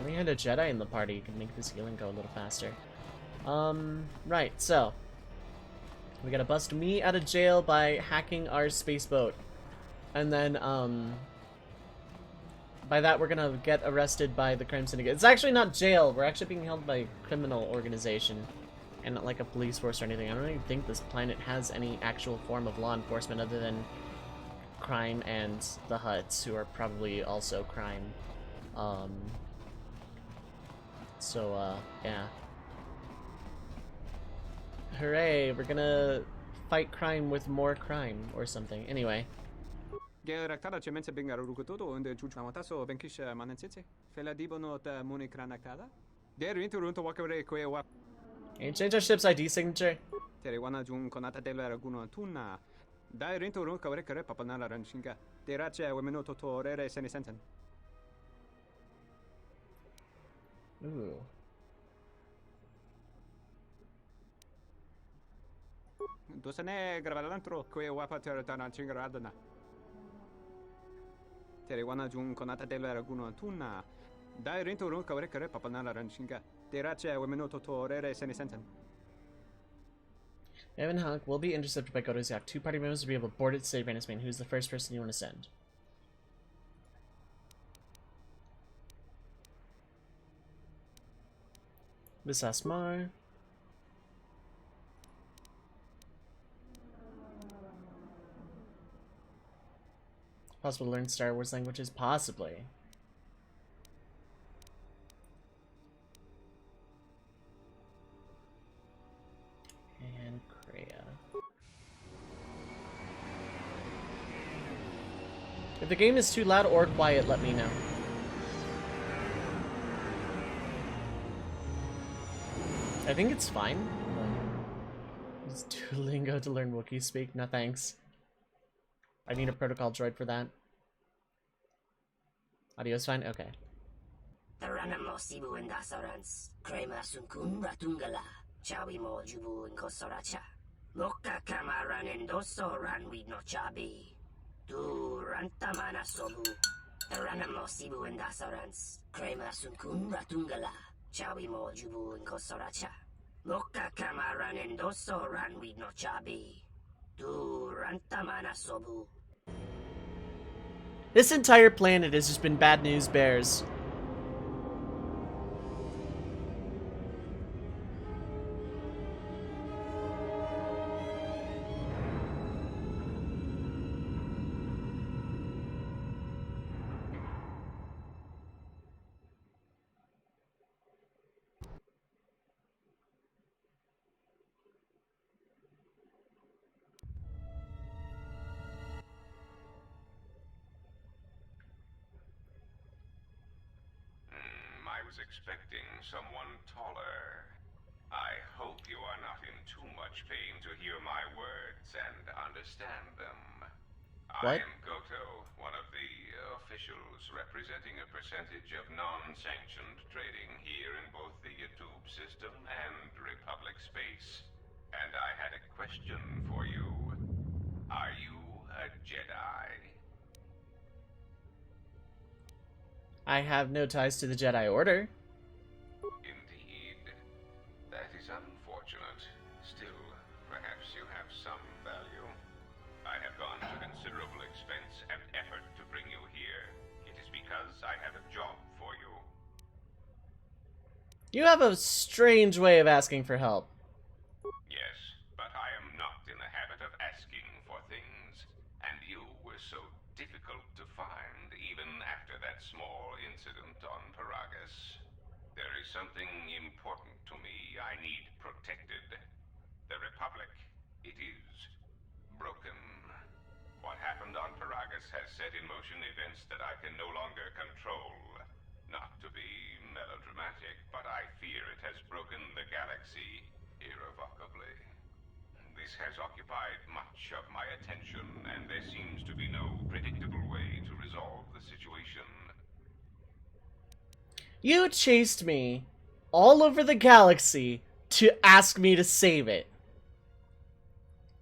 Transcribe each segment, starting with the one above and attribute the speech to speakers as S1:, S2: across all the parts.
S1: We had a Jedi in the party. You can make this healing go a little faster. Right, so. We gotta bust me out of jail by hacking our space boat. And then, by that we're gonna get arrested by the crime syndicate. It's actually not jail. We're actually being held by a criminal organization. And not like a police force or anything. I don't even think this planet has any actual form of law enforcement other than crime and the Hutts, who are probably also crime. Yeah. Hooray, we're gonna fight crime with more crime or something. Anyway.
S2: Geraktada cemense bingar rukutoto unde chuchamataso benkisha manensitse. Fela dibono ta munikranaktada. Derinto runto wakare kwe wa.
S1: Can you change our ship's ID signature?
S2: Terewana jun konata della raguno tuna. Dai rinto run kawre kare papanara ranshinga. Derace wemeno toto rere senesenten.
S1: Ooh.
S2: Dosane gravalantro kwe wapa teratana chingaradana. Terewana jun konata della raguno tuna. Dai rinto run kawre kare papanara ranshinga. Derace wemeno toto rere senesenten.
S1: Evan Hunk will be intercepted by Godo's Yak. 2 party members will be able to board it to save Brandis Main. Who's the first person you want to send? This Asmar. Possible to learn Star Wars languages? Possibly. And Kreia. If the game is too loud or quiet, let me know. I think it's fine. Use Duolingo to learn Wookiee speak? No thanks. I need a protocol droid for that. Audio's fine? Okay.
S3: Taranamo Sibu and Dasarans, Krema Sunkun Ratungala, Chawi Mo Jubu and Kosoracha. Moka Kamaran and Doso ran with no Chabi. Du Rantamana Sobu. Taranamo Sibu and Dasarans, Krema Sunkun Ratungala, Chawi Mo Jubu and Kosoracha. Moka Kamaran and Doso ran with no Chabi. Du Rantamana Sobu.
S1: This entire planet has just been bad news bears.
S4: I was expecting someone taller. I hope you are not in too much pain to hear my words and understand them.
S1: What?
S4: I am Goto, one of the officials representing a percentage of non-sanctioned trading here in both the YouTube system and Republic space. And I had a question for you. Are you a Jedi?
S1: I have no ties to the Jedi Order.
S4: Indeed. That is unfortunate. Still, perhaps you have some value. I have gone to considerable expense and effort to bring you here. It is because I have a job for you.
S1: You have a strange way of asking for help.
S4: Yes, but I am not in the habit of asking for things, and you were so difficult to find even after that small incident on Paragus. There is something important to me I need protected. The Republic, it is broken. What happened on Paragus has set in motion events that I can no longer control. Not to be melodramatic, but I fear it has broken the galaxy irrevocably. This has occupied much of my attention, and there seems to be no predictable way to resolve the situation.
S1: You chased me all over the galaxy to ask me to save it.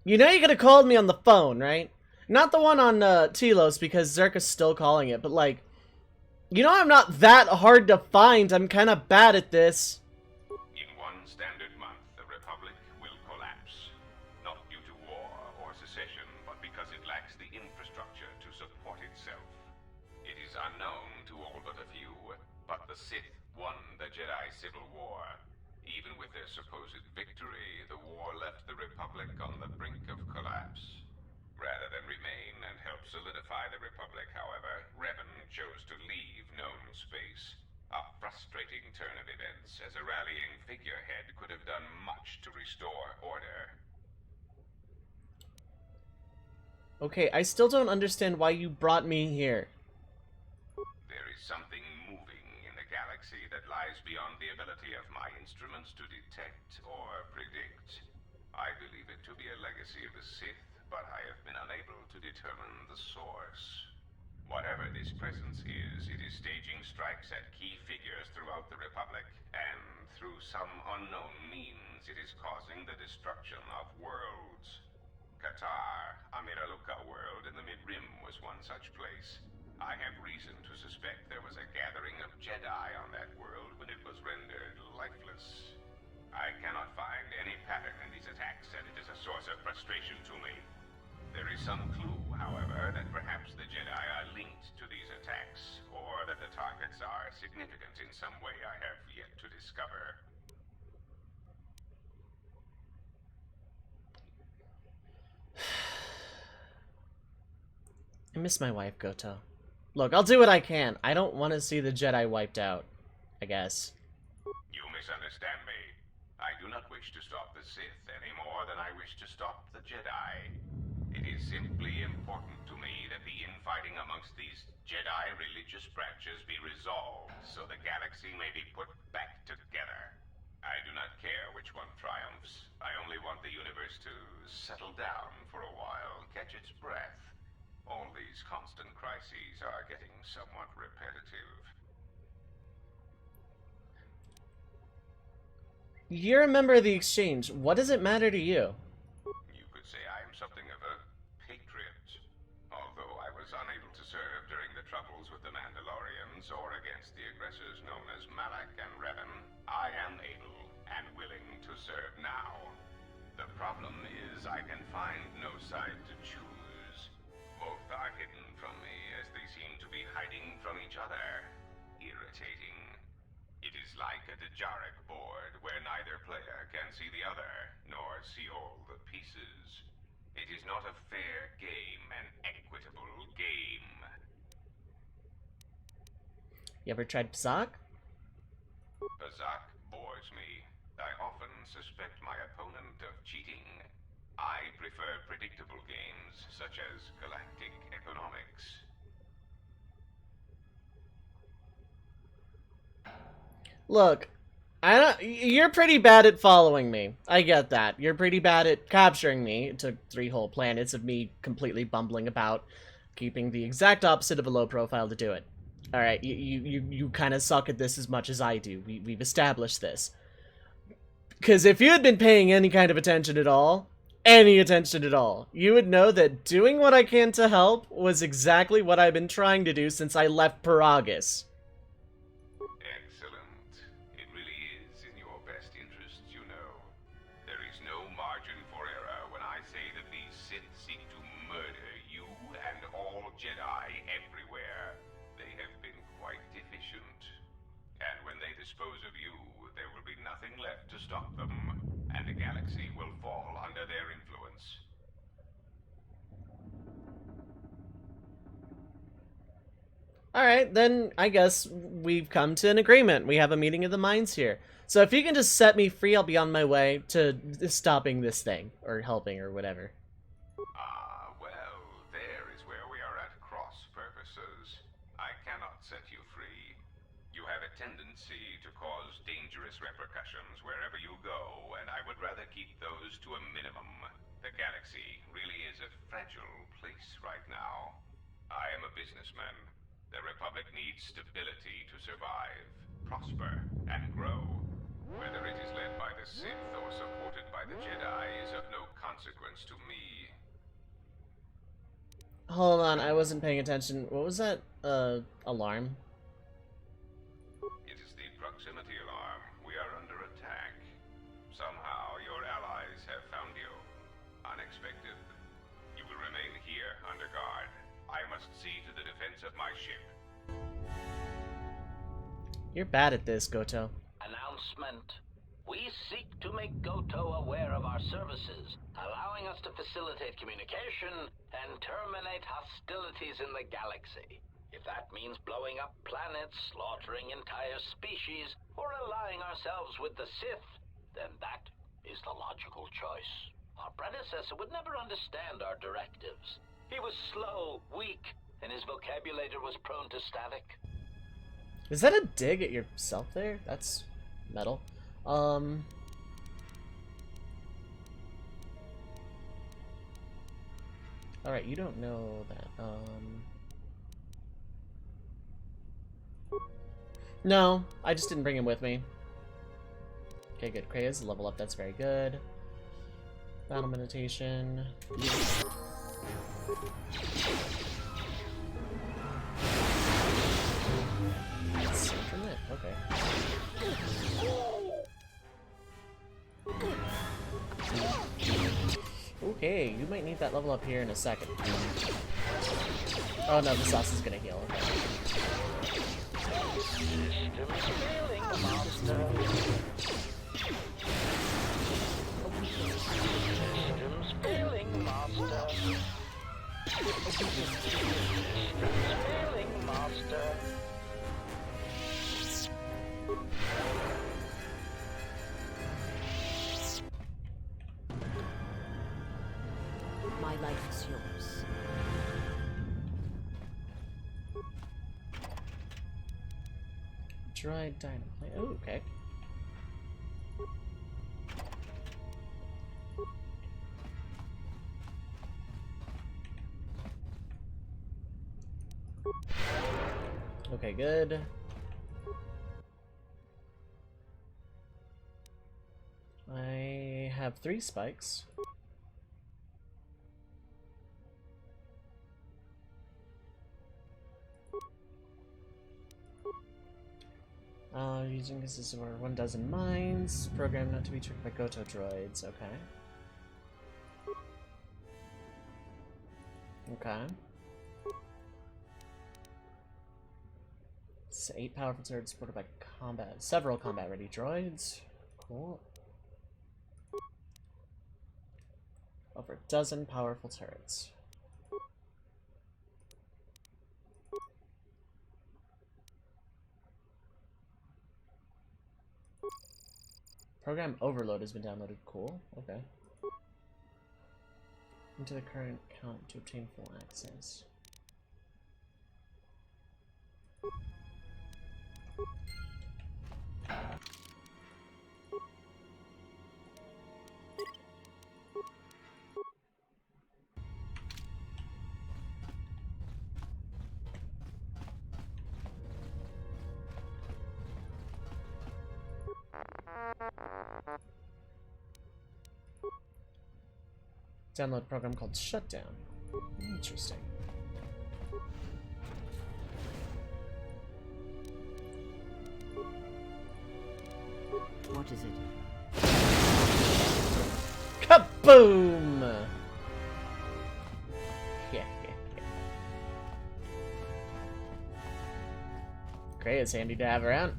S1: You know you could have called me on the phone, right? Not the one on Telos, because Zerka's still calling it, but like, You know I'm not that hard to find. I'm kind of bad at this.
S4: In one standard month, the Republic will collapse. Not due to war or secession, but because it lacks the infrastructure to support itself. It is unknown to all but a few, but the Sith won the Jedi Civil War. Even with their supposed victory, the war left the Republic on the brink of collapse. Rather than remain and help solidify the Republic, however, Revan chose to leave known space. A frustrating turn of events, as a rallying figurehead could have done much to restore order.
S1: Okay, I still don't understand why you brought me here.
S4: There is something moving in the galaxy that lies beyond the ability of my instruments to detect or predict. I believe it to be a legacy of the Sith, but I have been unable to determine the source. Whatever this presence is, it is staging strikes at key figures throughout the Republic, and through some unknown means, it is causing the destruction of worlds. Qatar, Amiraluka world in the Mid-Rim was one such place. I have reason to suspect there was a gathering of Jedi on that world when it was rendered lifeless. I cannot find any pattern in these attacks, and it is a source of frustration to me. There is some clue, however, that perhaps the Jedi are linked to these attacks, or that the targets are significant in some way I have yet to discover.
S1: I miss my wife, Goto. Look, I'll do what I can. I don't want to see the Jedi wiped out, I guess.
S4: You misunderstand me. I do not wish to stop the Sith any more than I wish to stop the Jedi. It is simply important to me that the infighting amongst these Jedi religious branches be resolved so the galaxy may be put back together. I do not care which one triumphs. I only want the universe to settle down for a while, catch its breath. All these constant crises are getting somewhat repetitive.
S1: You're a member of the Exchange. What does it matter to you?
S4: You could say I am something of a patriot. Although I was unable to serve during the troubles with the Mandalorians or against the aggressors known as Malak and Revan, I am able and willing to serve now. The problem is I can find no side to choose. Both are hidden from me as they seem to be hiding from each other. Irritating. It is like a Dejarik board where neither player can see the other, nor see all the pieces. It is not a fair game, an equitable game.
S1: You ever tried Pzak?
S4: Bazak bores me. I often suspect my opponent of cheating. I prefer predictable games, such as Galactic Economics.
S1: Look, you're pretty bad at following me. I get that. You're pretty bad at capturing me. It took 3 whole planets of me completely bumbling about, keeping the exact opposite of a low profile to do it. Alright, you kind of suck at this as much as I do. We've established this. Because if you had been paying any kind of attention at all, you would know that doing what I can to help was exactly what I've been trying to do since I left Peragus.
S4: Excellent. It really is in your best interest, you know. There is no margin for error when I say that these Sith seek to murder you and all Jedi everywhere. They have been quite efficient. And when they dispose of you, there will be nothing left to stop them, and the galaxy will fall under their influence.
S1: Alright, then I guess we've come to an agreement. We have a meeting of the minds here. So if you can just set me free, I'll be on my way to stopping this thing, or helping, or whatever.
S4: Ah, well, there is where we are at cross purposes. I cannot set you free. You have a tendency to cause dangerous repercussions wherever you go, and I would rather keep those to a minimum. The galaxy really is a fragile place right now. I am a businessman. The Republic needs stability to survive, prosper, and grow. Whether it is led by the Sith or supported by the Jedi is of no consequence to me.
S1: Hold on, I wasn't paying attention. What was that, alarm?
S4: must see to the defense of my ship.
S1: You're bad at this, Goto.
S5: Announcement. We seek to make Goto aware of our services, allowing us to facilitate communication and terminate hostilities in the galaxy. If that means blowing up planets, slaughtering entire species, or allying ourselves with the Sith, then that is the logical choice. Our predecessor would never understand our directives. He was slow, weak, and his vocabulary was prone to static.
S1: Is that a dig at yourself there? That's metal. Alright, you don't know that. No, I just didn't bring him with me. Okay, good. Krea's level up, that's very good. Battle meditation. Instrument? Okay. Okay, you might need that level up here in a second. Oh no, the sauce is gonna heal.
S5: Systems failing, Master. Systems failing, Master.
S6: My life is yours.
S1: Droid dynamite. Oh, okay. Okay, good. I have 3 spikes. Using this is over 12 mines. Programmed not to be tricked by Goto droids. Okay. Okay. So 8 powerful turrets supported by several combat-ready droids. Cool. Over 12 powerful turrets. Program overload has been downloaded. Cool. Okay. Into the current count to obtain full access. Download a program called Shutdown. Interesting.
S6: What is it?
S1: Kaboom! Yeah. Great, it's handy to have around.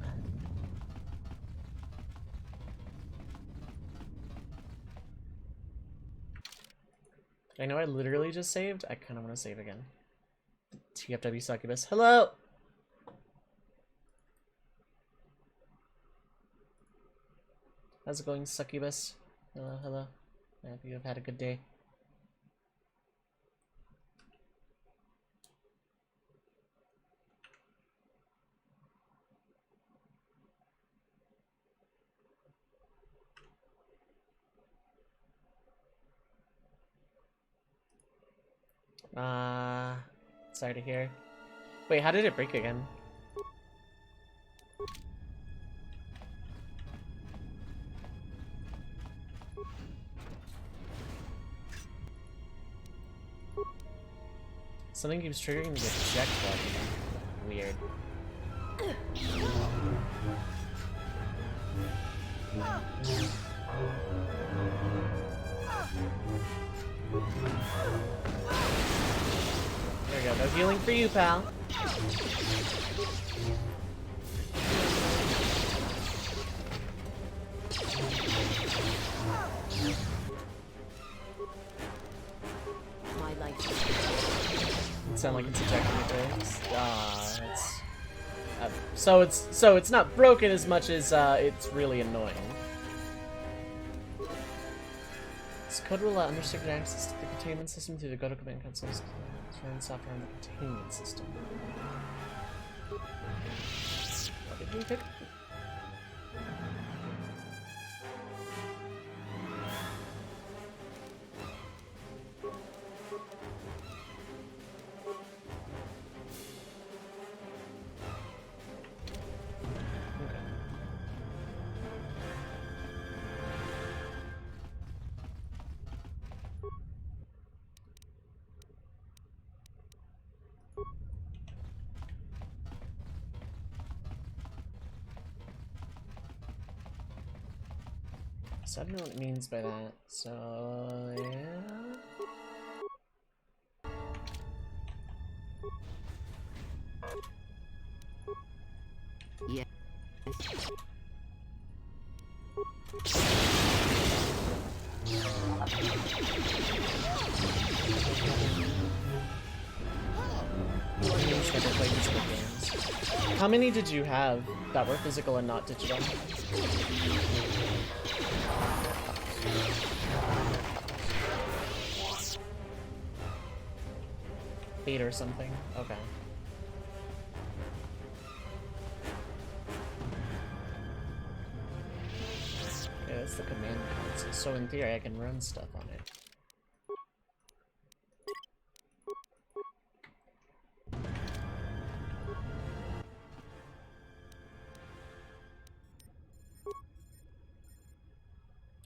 S1: I know I literally just saved. I kind of want to save again. TFW Succubus. Hello! How's it going, Succubus? Hello. I hope you have had a good day. Sorry to hear. Wait, how did it break again? Something keeps triggering the eject button. Weird. There we go, no healing for you, pal.
S6: My life.
S1: It sounds like it's ejecting it. It's so it's not broken as much as it's really annoying. This code will allow unrestricted access to the containment system through the Goto command console's running software on the containment system. What did we pick? So I don't know what it means by that. So yeah.
S6: Yes.
S1: Never played these good games. How many did you have that were physical and not digital? 8 or something? Okay. Yeah, that's the command console. So in theory I can run stuff on it.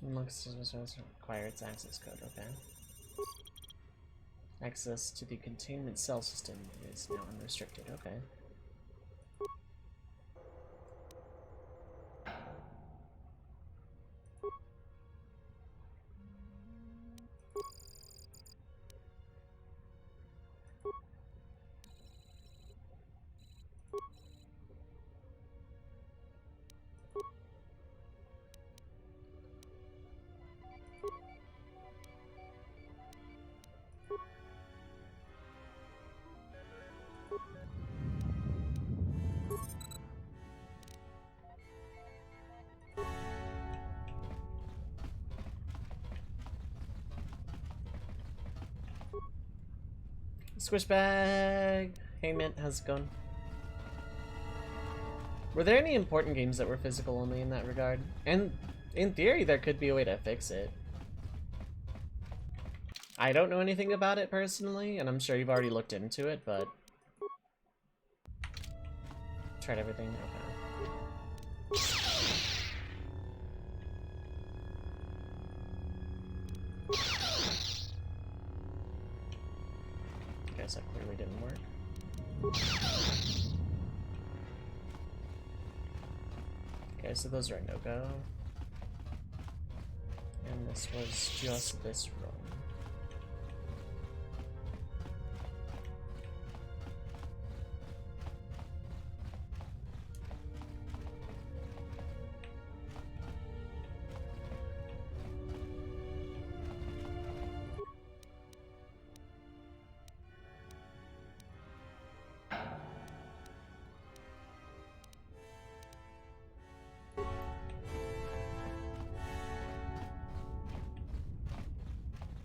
S1: Looks require its access code, okay. Access to the containment cell system is now unrestricted, okay. Squishbag! Hey Mint, how's it going? Were there any important games that were physical only in that regard? And in theory, there could be a way to fix it. I don't know anything about it personally, and I'm sure you've already looked into it, but... Tried everything? Okay. Guess that clearly didn't work. Okay, so those are a no-go. And this was just this run.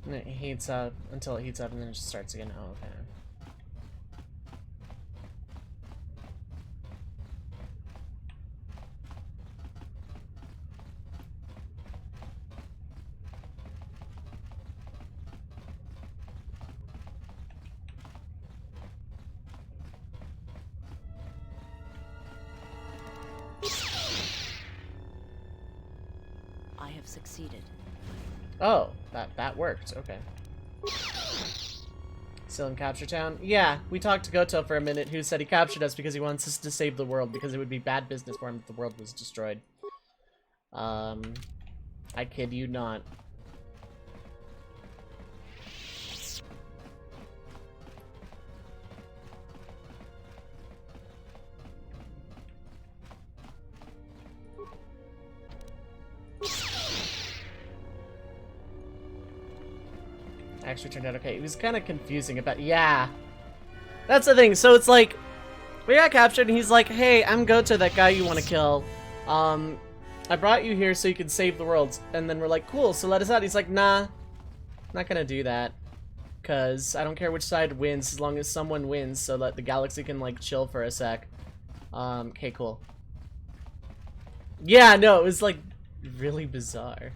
S1: And it heats up until it heats up and then it just starts again. Oh, okay.
S6: I have succeeded.
S1: Oh, that worked. Okay. Still in Capture Town? Yeah, we talked to Goto for a minute, who said he captured us because he wants us to save the world, because it would be bad business for him if the world was destroyed. I kid you not. actually turned out okay. It was kind of confusing about, yeah. That's the thing. So it's like, we got captured and he's like, hey, I'm Goto, that guy you want to kill. I brought you here so you could save the world. And then we're like, cool, so let us out. He's like, nah, not gonna do that. Cause I don't care which side wins as long as someone wins so that the galaxy can like chill for a sec. Okay, cool. Yeah, no, it was like really bizarre.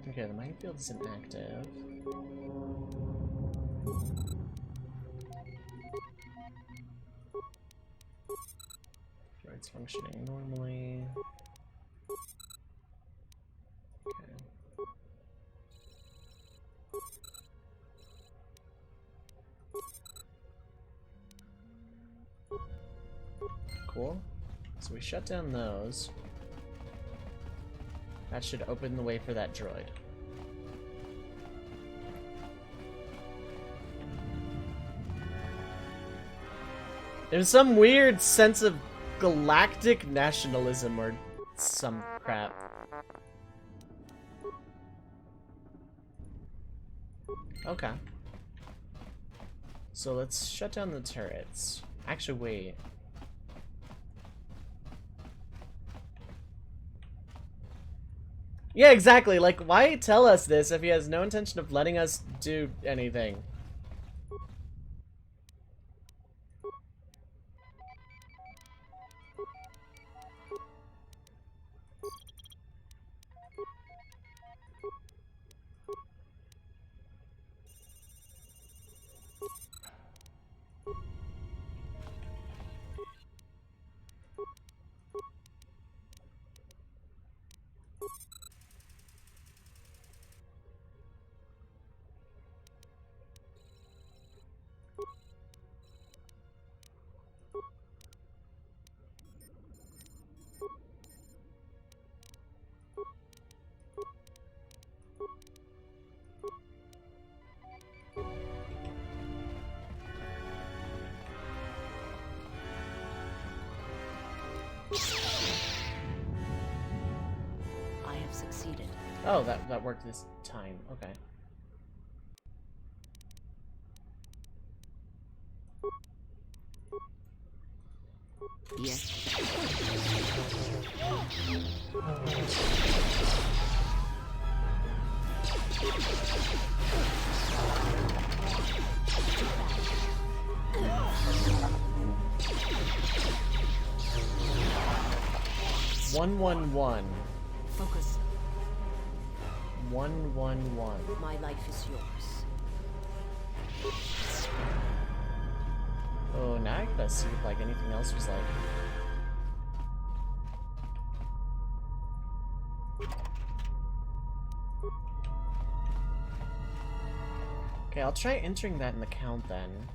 S1: Okay, the minefield isn't active. Droid's functioning normally. Okay. Cool. So we shut down those. That should open the way for that droid. There's some weird sense of galactic nationalism or some crap. Okay. So let's shut down the turrets. Actually, wait. Yeah, exactly. Like, why tell us this if he has no intention of letting us do anything?
S6: I have succeeded.
S1: Oh, that worked this time. Okay.
S6: Yes.
S1: One.
S6: Focus.
S1: 111.
S6: My life is yours.
S1: Oh, now I gotta see if like anything else was like. Okay, I'll try entering that in the count then.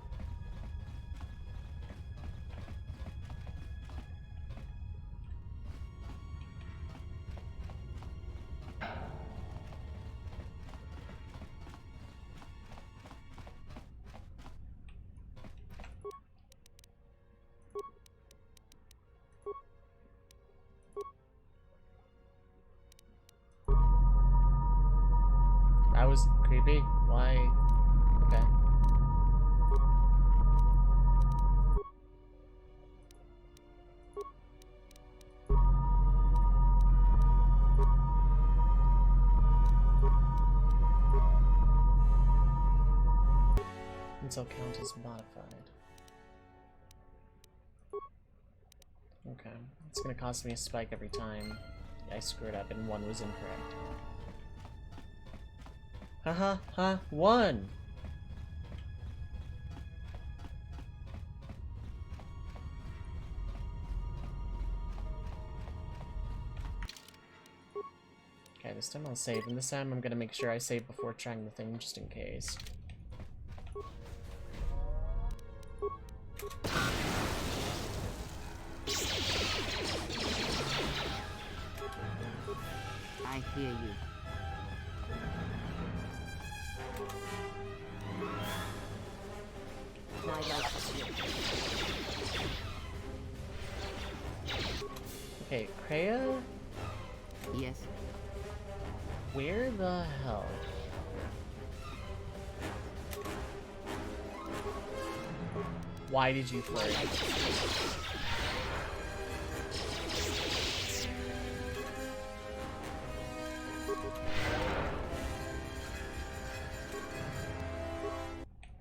S1: That was creepy. Why? Okay. Until count is modified. Okay. It's gonna cost me a spike every time I screwed up and one was incorrect. Haha, 1! Okay, this time I'll save, and this time I'm gonna make sure I save before trying the thing, just in case.
S6: I hear you.
S1: Okay, Kreia?
S6: Yes.
S1: Where the hell? Why did you flurry?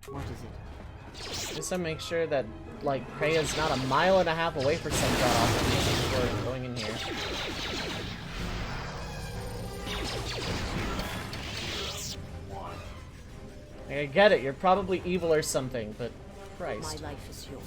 S6: What is it?
S1: Just to make sure that, like, Kreia's not a mile and a half away from some cutoff before going in here. Like, I get it, you're probably evil or something, but Christ.
S6: My life is yours.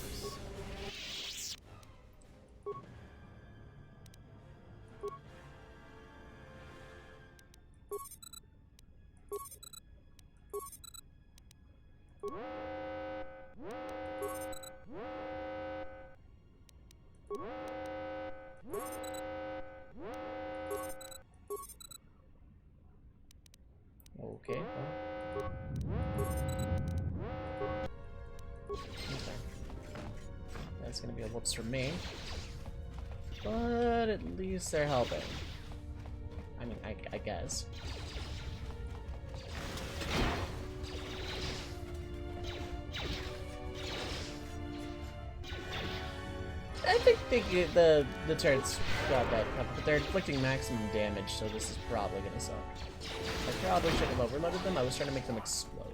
S1: Okay, well. Okay. That's gonna be a whoops for me. But at least they're helping. I mean, I guess. I think the turrets got that covered, but they're inflicting maximum damage, so this is probably gonna suck. I probably should have overloaded them. I was trying to make them explode.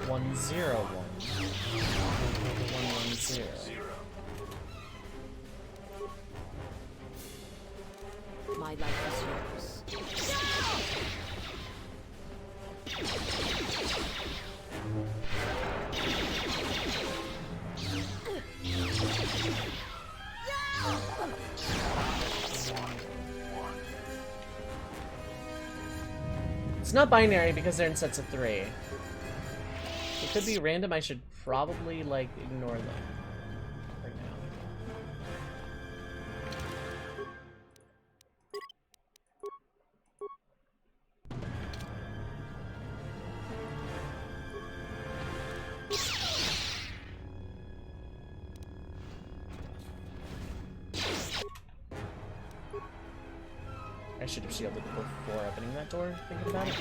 S1: 101. 110.
S6: My life is yours.
S1: It's not binary because they're in sets of 3. It could be random. I should probably, like, ignore them for now. I should have shielded before opening that door, thinking about it.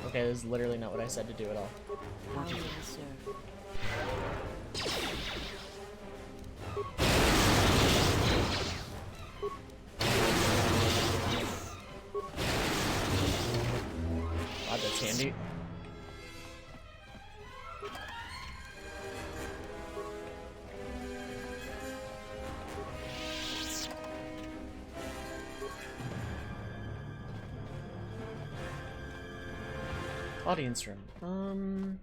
S1: Okay, this is literally not what I said to do at all.
S6: How may I serve?
S1: Wow, that's handy. Audience room.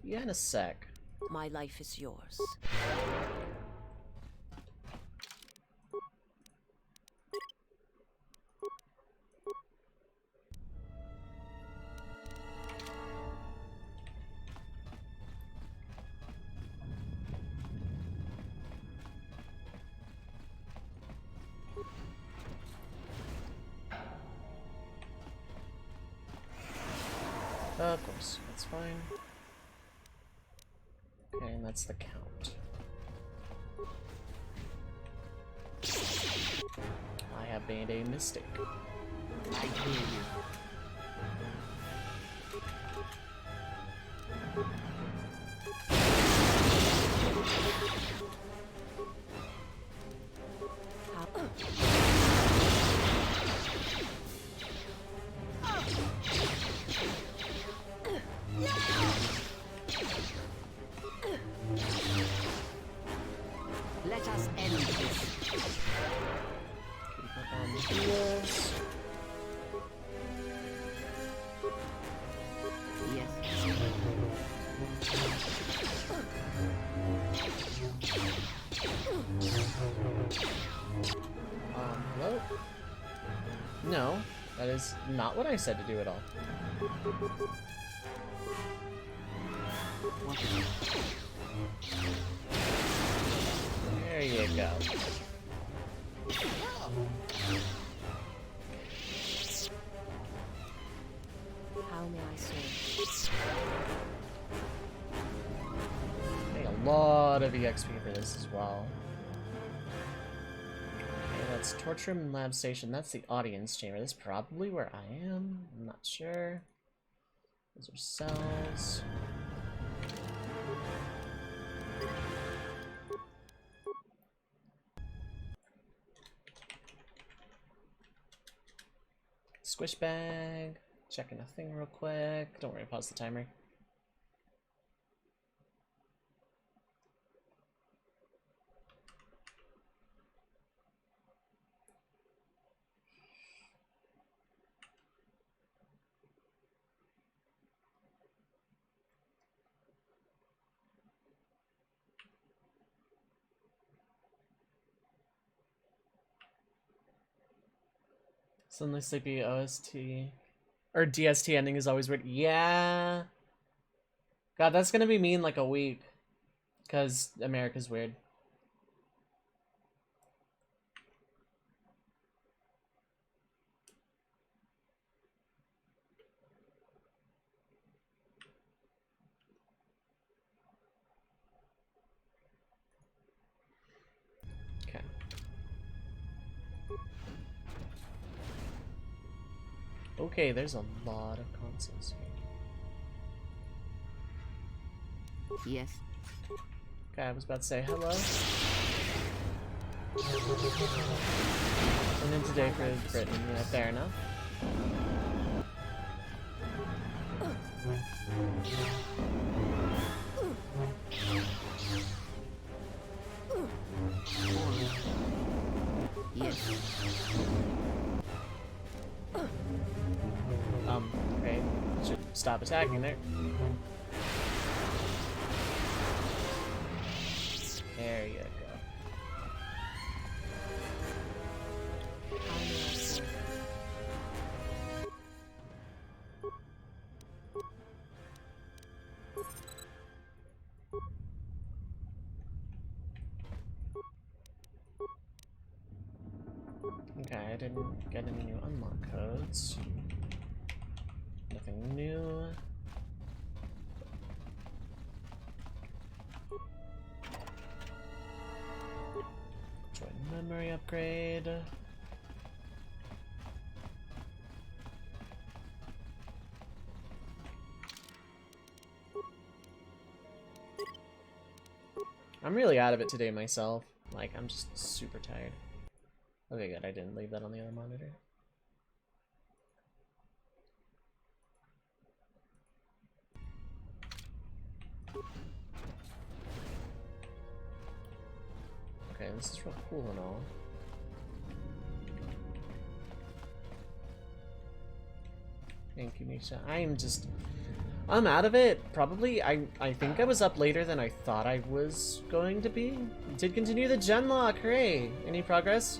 S1: Yeah, in a sec.
S6: My life is yours.
S1: Of course, that's fine. Okay, and that's the count. I have made a mistake.
S6: I hear you. Let us end this.
S1: Keep up on the heels.
S6: Yes.
S1: Hello? No, that is not what I said to do at all.
S6: What is it?
S1: go.
S6: How may I serve?
S1: Pay a lot of EXP for this as well. Okay, that's Torture Room and Lab Station. That's the audience chamber. That's probably where I am. I'm not sure. Those are cells. Squish bag. Checking a thing real quick. Don't worry, pause the timer. Suddenly Sleepy OST or DST ending is always weird. Yeah. God, that's gonna be me in like a week. Because America's weird. Okay. Okay, there's a lot of consoles here.
S6: Yes.
S1: Okay, I was about to say hello. And then today for Britain, yeah, fair enough.
S6: Yes.
S1: Okay. Should stop attacking there. There you go.
S6: How may I serve?
S1: Okay, I didn't get any new unlock codes. Nothing new. Join memory upgrade. I'm really out of it today myself. Like, I'm just super tired. Okay, good. I didn't leave that on the other monitor. Okay, this is real cool and all. Thank you, Nisha. I'm out of it. Probably, I think I was up later than I thought I was going to be. Did continue the genlock, hooray! Any progress?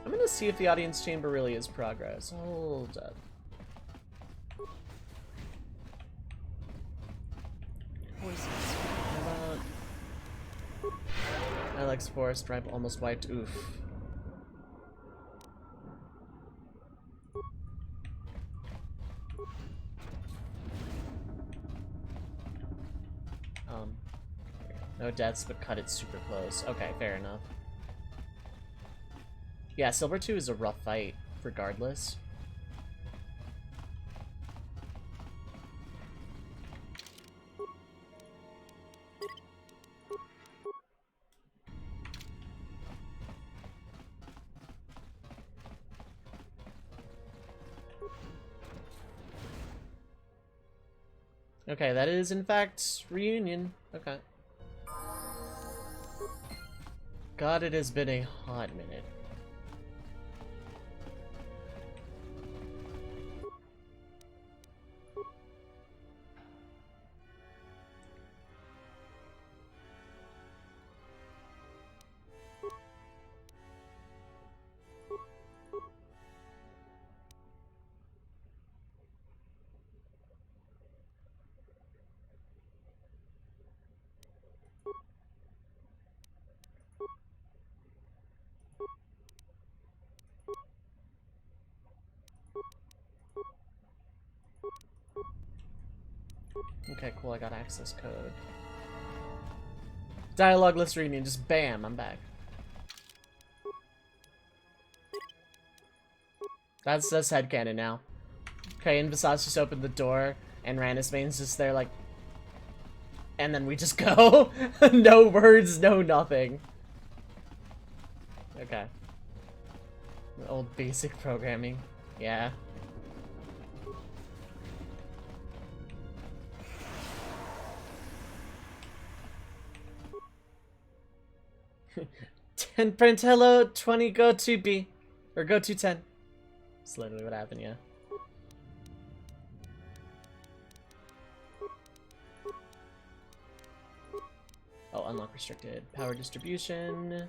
S1: I'm gonna see if the audience chamber really is progress. Hold up.
S6: Voices.
S1: How about Alex Forest Ripe almost wiped? Oof. No deaths, but cut it super close. Okay, fair enough. Yeah, Silver 2 is a rough fight, regardless. Okay, that is in fact reunion. Okay. God, it has been a hot minute. Okay, cool, I got access code. Dialogue list reunion, just bam, I'm back. That's headcanon now. Okay, and Visage just opened the door, and Ranisbane's just there like... And then we just go. No words, no nothing. Okay. Old basic programming. Yeah. $10 print hello, 20 go to B. Or go to 10. That's literally what happened, yeah. Oh, unlock restricted. Power distribution.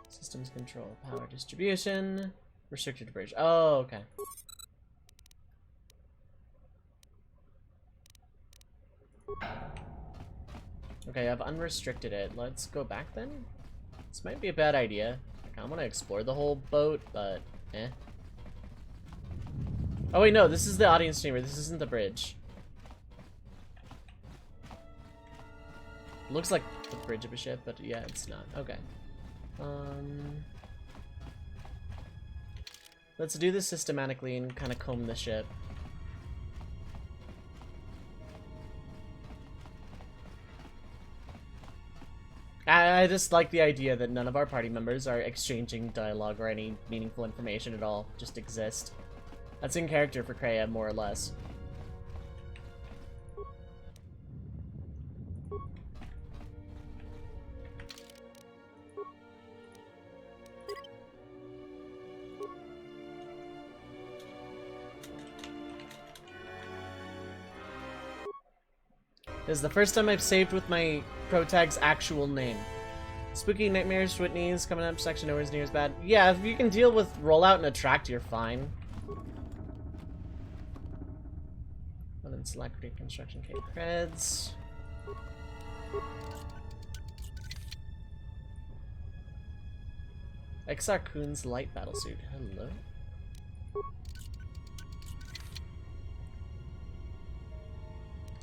S1: Systems control. Power distribution. Restricted bridge. Oh, okay. Okay, I've unrestricted it. Let's go back then. This might be a bad idea. I kinda wanna explore the whole boat, but eh. Oh wait, no, this is the audience chamber. This isn't the bridge. Looks like the bridge of a ship, but yeah, it's not. Okay. Let's do this systematically and kind of comb the ship. I just like the idea that none of our party members are exchanging dialogue or any meaningful information at all. Just exist. That's in character for Kreia, more or less. This is the first time I've saved with my protag's actual name. Spooky Nightmares, Whitney's coming up, section nowhere's near as bad. Yeah, if you can deal with rollout and attract, you're fine. And then select reconstruction K creds. XR Kuhn's light battlesuit. Hello.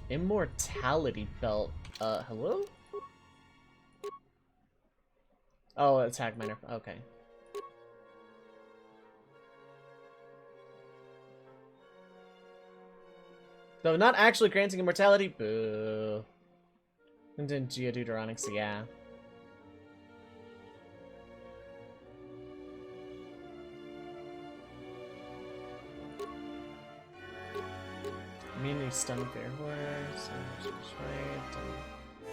S1: Immortality belt. Hello? Oh, attack minor. Okay. Though not actually granting immortality. Boo. And then Geodeuteronics, yeah. Immunity stun fair horse.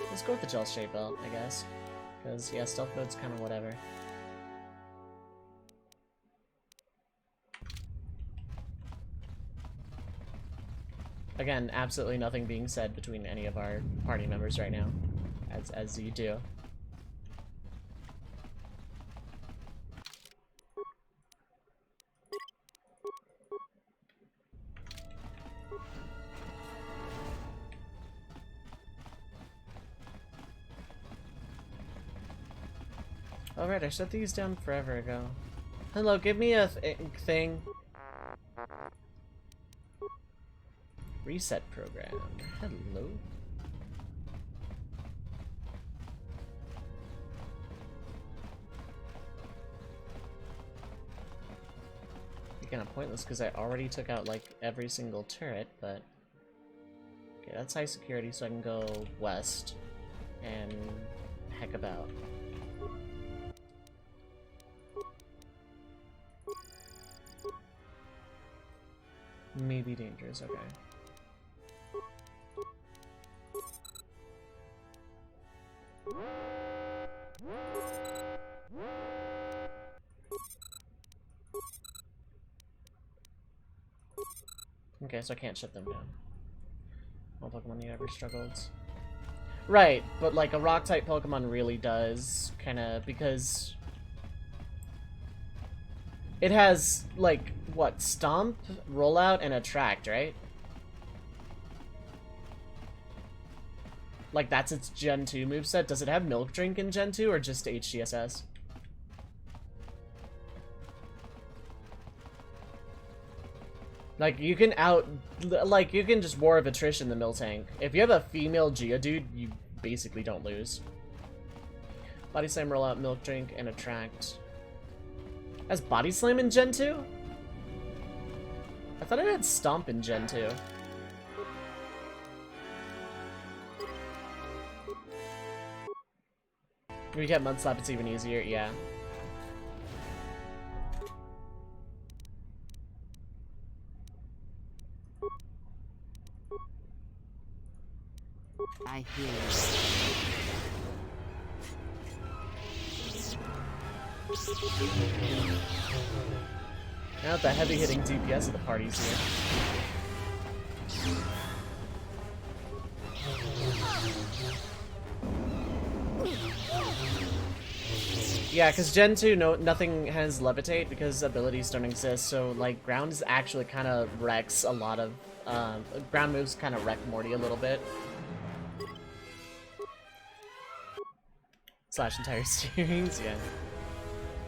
S1: Let's go with the gel shape belt, I guess. Because, yeah, stealth mode's kind of whatever. Again, absolutely nothing being said between any of our party members right now, as you do. Alright, I shut these down forever ago. Hello, give me a thing. Reset program. Hello. Kind of pointless because I already took out like every single turret, but okay, that's high security, so I can go west and heck about. Maybe dangerous, okay. Okay, so I can't shut them down. All Pokemon need ever struggled. Right, but like a rock-type Pokemon really does, kinda, because it has, like, what, Stomp, Rollout, and Attract, right? Like, that's its Gen 2 moveset. Does it have Milk Drink in Gen 2, or just HGSS? Like, you can you can just War of Attrition the mill tank. If you have a female Geodude, you basically don't lose. Body Slam, roll out, Milk Drink, and Attract. Has Body Slam in Gen 2? I thought it had Stomp in Gen 2. If you get Mudslap, it's even easier, yeah.
S6: I hear you.
S1: Now the heavy-hitting DPS of the party's here. Yeah, because Gen 2, nothing has Levitate because abilities don't exist, so, like, ground is actually kind of wrecks a lot of, ground moves kind of wreck Morty a little bit. Slash entire series, yeah.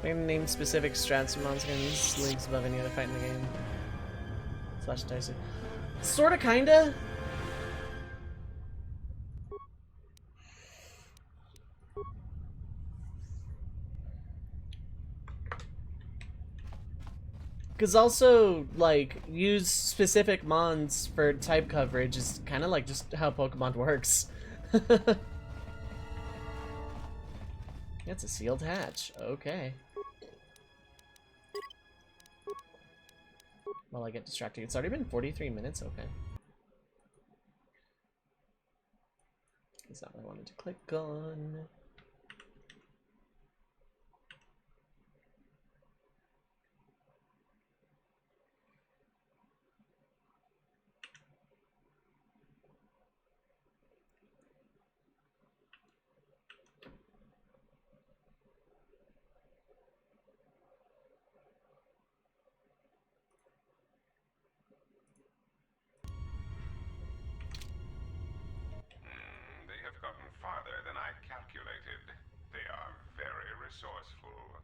S1: We can name specific strats for monsters links above any other fight in the game. Slash entire series. Sorta, kinda. Because also, like, use specific mons for type coverage is kind of like just how Pokemon works. It's a sealed hatch. Okay. Well, I get distracted. It's already been 43 minutes. Okay. That's not what I wanted to click on.
S4: They have gotten farther than I calculated. They are very resourceful.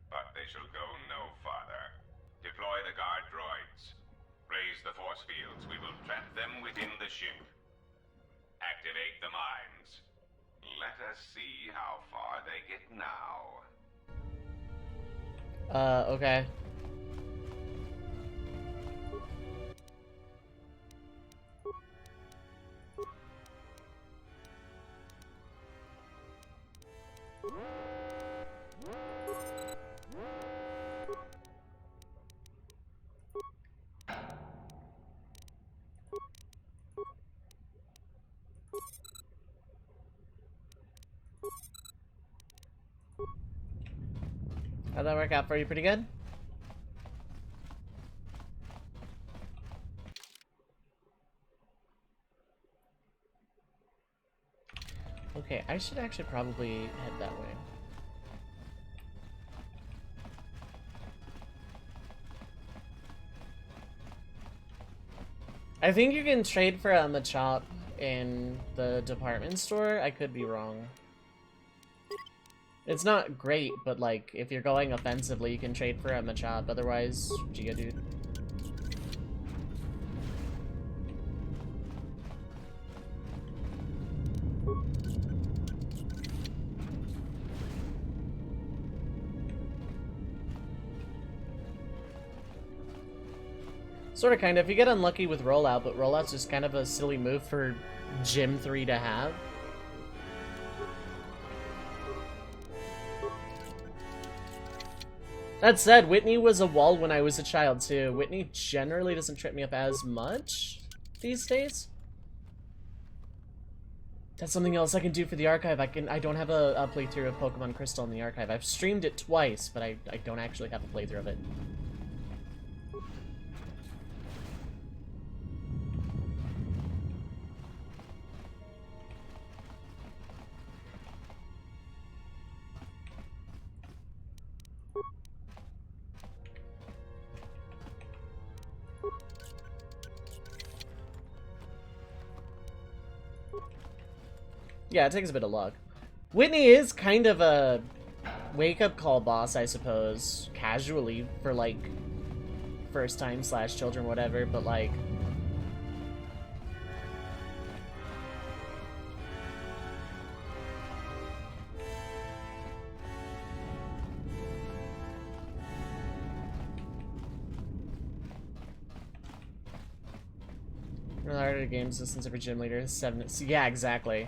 S4: But they shall go no farther. Deploy the guard droids. Raise the force fields. We will trap them within the ship. Activate the mines. Let us see how far they get now.
S1: Okay. How'd that work out for you? Pretty good? Okay, I should actually probably head that way. I think you can trade for a Machop in the department store. I could be wrong. It's not great, but like, if you're going offensively, you can trade for a Machop, otherwise, Geodude. Sort of, kind of. If you get unlucky with Rollout, but Rollout's just kind of a silly move for Gym 3 to have. That said, Whitney was a wall when I was a child, too. Whitney generally doesn't trip me up as much these days. That's something else I can do for the archive. I don't have a playthrough of Pokemon Crystal in the archive. I've streamed it twice, but I don't actually have a playthrough of it. Yeah, it takes a bit of luck. Whitney is kind of a wake-up call boss, I suppose, casually, for like first time / children, whatever, but like... Harder games distance every gym leader. 7. Yeah, exactly.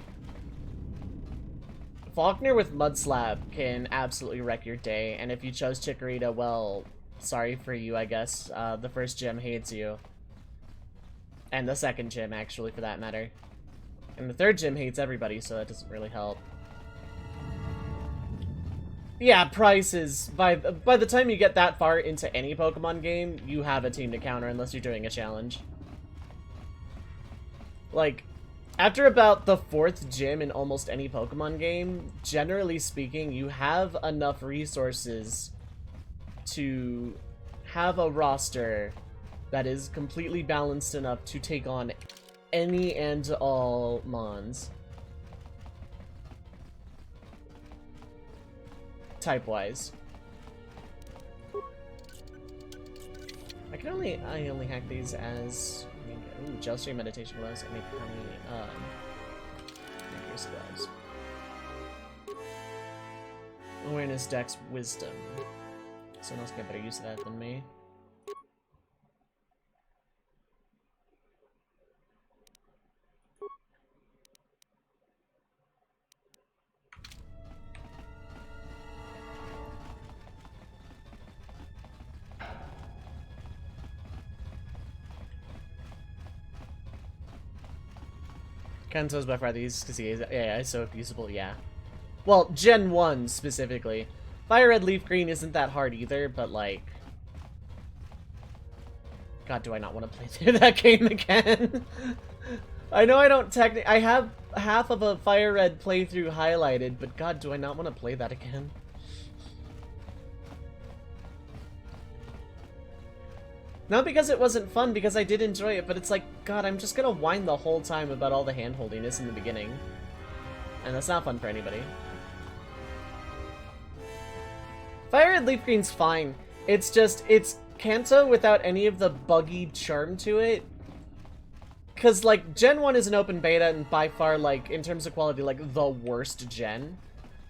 S1: Faulkner with Mud Slap can absolutely wreck your day, and if you chose Chikorita, well, sorry for you, I guess. The first gym hates you. And the second gym, actually, for that matter. And the third gym hates everybody, so that doesn't really help. Yeah, Price is... By the time you get that far into any Pokemon game, you have a team to counter unless you're doing a challenge. Like, after about the 4th gym in almost any Pokemon game, generally speaking, you have enough resources to have a roster that is completely balanced enough to take on any and all Mons. Type-wise. I only hack these as... Ooh, Gel-Stream Meditation Gloves. I make accuracy gloves. Awareness, Dex, Wisdom. Someone else get better use of that than me. Kanto's by far the easiest because he is, yeah, he's so usable, yeah. Well, Gen 1 specifically. Fire Red Leaf Green isn't that hard either, but like... God, do I not want to play through that game again? I know I don't technically... I have half of a Fire Red playthrough highlighted, but God, do I not want to play that again? Not because it wasn't fun, because I did enjoy it, but it's like, God, I'm just gonna whine the whole time about all the hand-holdiness in the beginning. And that's not fun for anybody. Fire Red Leaf Green's fine. It's just, it's Kanto without any of the buggy charm to it. Because, like, Gen 1 is an open beta, and by far, like, in terms of quality, like, the worst gen.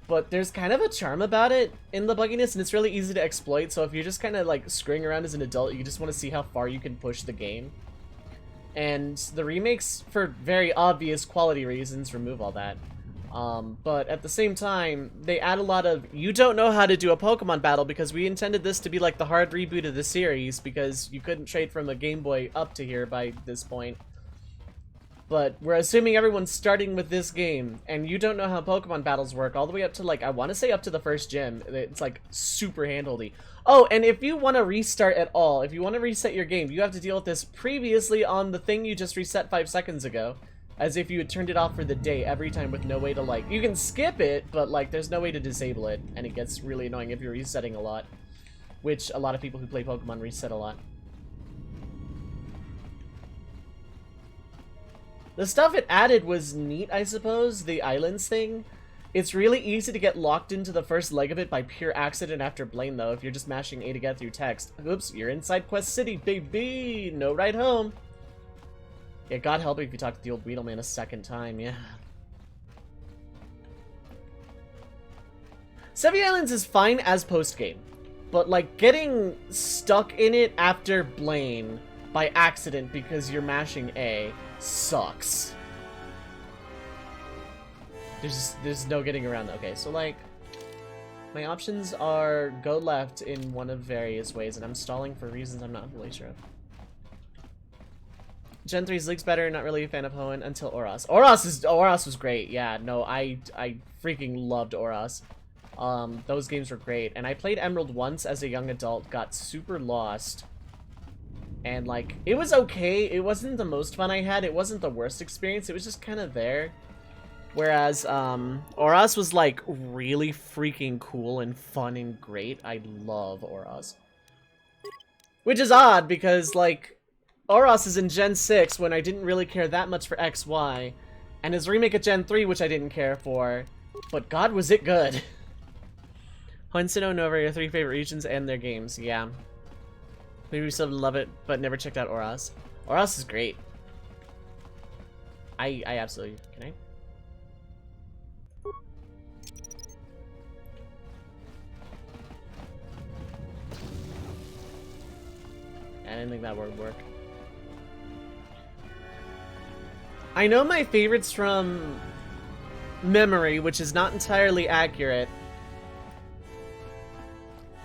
S1: But there's kind of a charm about it in the bugginess, and it's really easy to exploit, so if you're just kind of, like, screwing around as an adult, you just want to see how far you can push the game. And the remakes, for very obvious quality reasons, remove all that. But at the same time, they add a lot of, you don't know how to do a Pokemon battle, because we intended this to be like the hard reboot of the series, because you couldn't trade from a Game Boy up to here by this point. But we're assuming everyone's starting with this game, and you don't know how Pokemon battles work, all the way up to, like, I want to say up to the first gym. It's, like, super handholdy. Oh, and if you want to restart at all, if you want to reset your game, you have to deal with this previously on the thing you just reset 5 seconds ago. As if you had turned it off for the day every time with no way to, like... You can skip it, but, like, there's no way to disable it, and it gets really annoying if you're resetting a lot. Which a lot of people who play Pokemon reset a lot. The stuff it added was neat, I suppose, the islands thing. It's really easy to get locked into the first leg of it by pure accident after Blaine, though, if you're just mashing A to get through text. Oops, you're inside Quest City, baby! No ride home! Yeah, God help me if you talk to the old Weedleman a second time, yeah. Sevi Islands is fine as post-game, but, like, getting stuck in it after Blaine by accident because you're mashing A sucks. There's no getting around that. Okay, so like my options are go left in one of various ways, and I'm stalling for reasons I'm not really sure of. Gen 3's League's better, not really a fan of Hoenn until Oras. Oras was great, yeah, no, I freaking loved Oras. Those games were great, and I played Emerald once as a young adult, got super lost. And, like, it was okay. It wasn't the most fun I had. It wasn't the worst experience. It was just kind of there. Whereas, Oras was, like, really freaking cool and fun and great. I love Oras. Which is odd, because, like, Oras is in Gen 6 when I didn't really care that much for XY. And his remake at Gen 3, which I didn't care for. But God, was it good. Hoenn, Sinnoh, Nova are your 3 favorite regions and their games. Yeah. Maybe we still love it, but never checked out Oras. Oras is great. I absolutely... Can I? I didn't think that would work. I know my favorites from memory, which is not entirely accurate,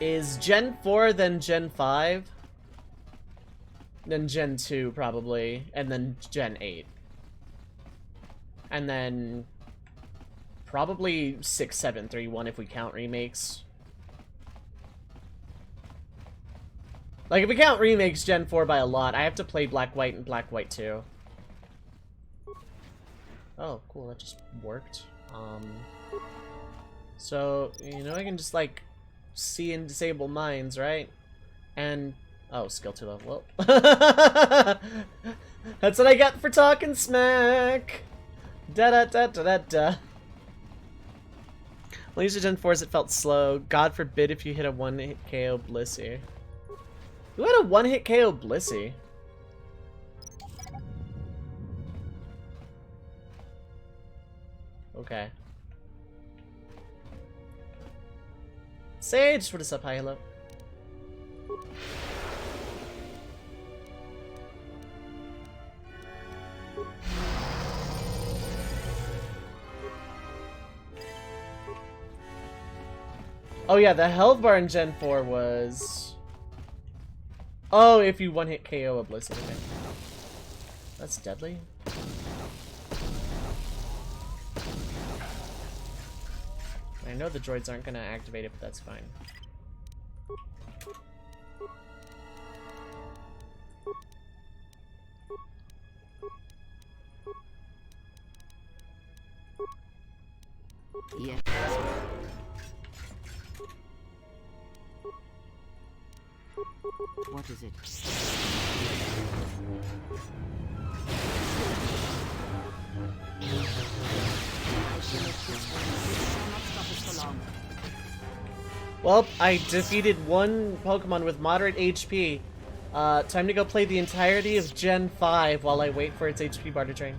S1: is Gen 4, then Gen 5, then Gen 2 probably, and then Gen 8. And then probably 6, 7, 3, 1 if we count remakes. Like, if we count remakes, Gen 4 by a lot. I have to play Black White and Black White 2. Oh, cool, that just worked. So, you know, I can just, like, see and disable mines, right? And, oh, skill 2 level. Well, that's what I get for talking smack! Da-da-da-da-da-da. When I used Gen 4s, it felt slow. God forbid if you hit a one-hit KO Blissey. Who had a one-hit KO Blissey? Okay. Sage, what is up? Hi, hello. Oh yeah, the health bar in Gen 4 was... Oh, if you one-hit KO a Blissey. Okay. That's deadly. I know the droids aren't gonna activate it, but that's fine.
S6: Yeah. What is it?
S1: Well, I defeated one Pokemon with moderate HP. Time to go play the entirety of Gen 5 while I wait for its HP bar to drain.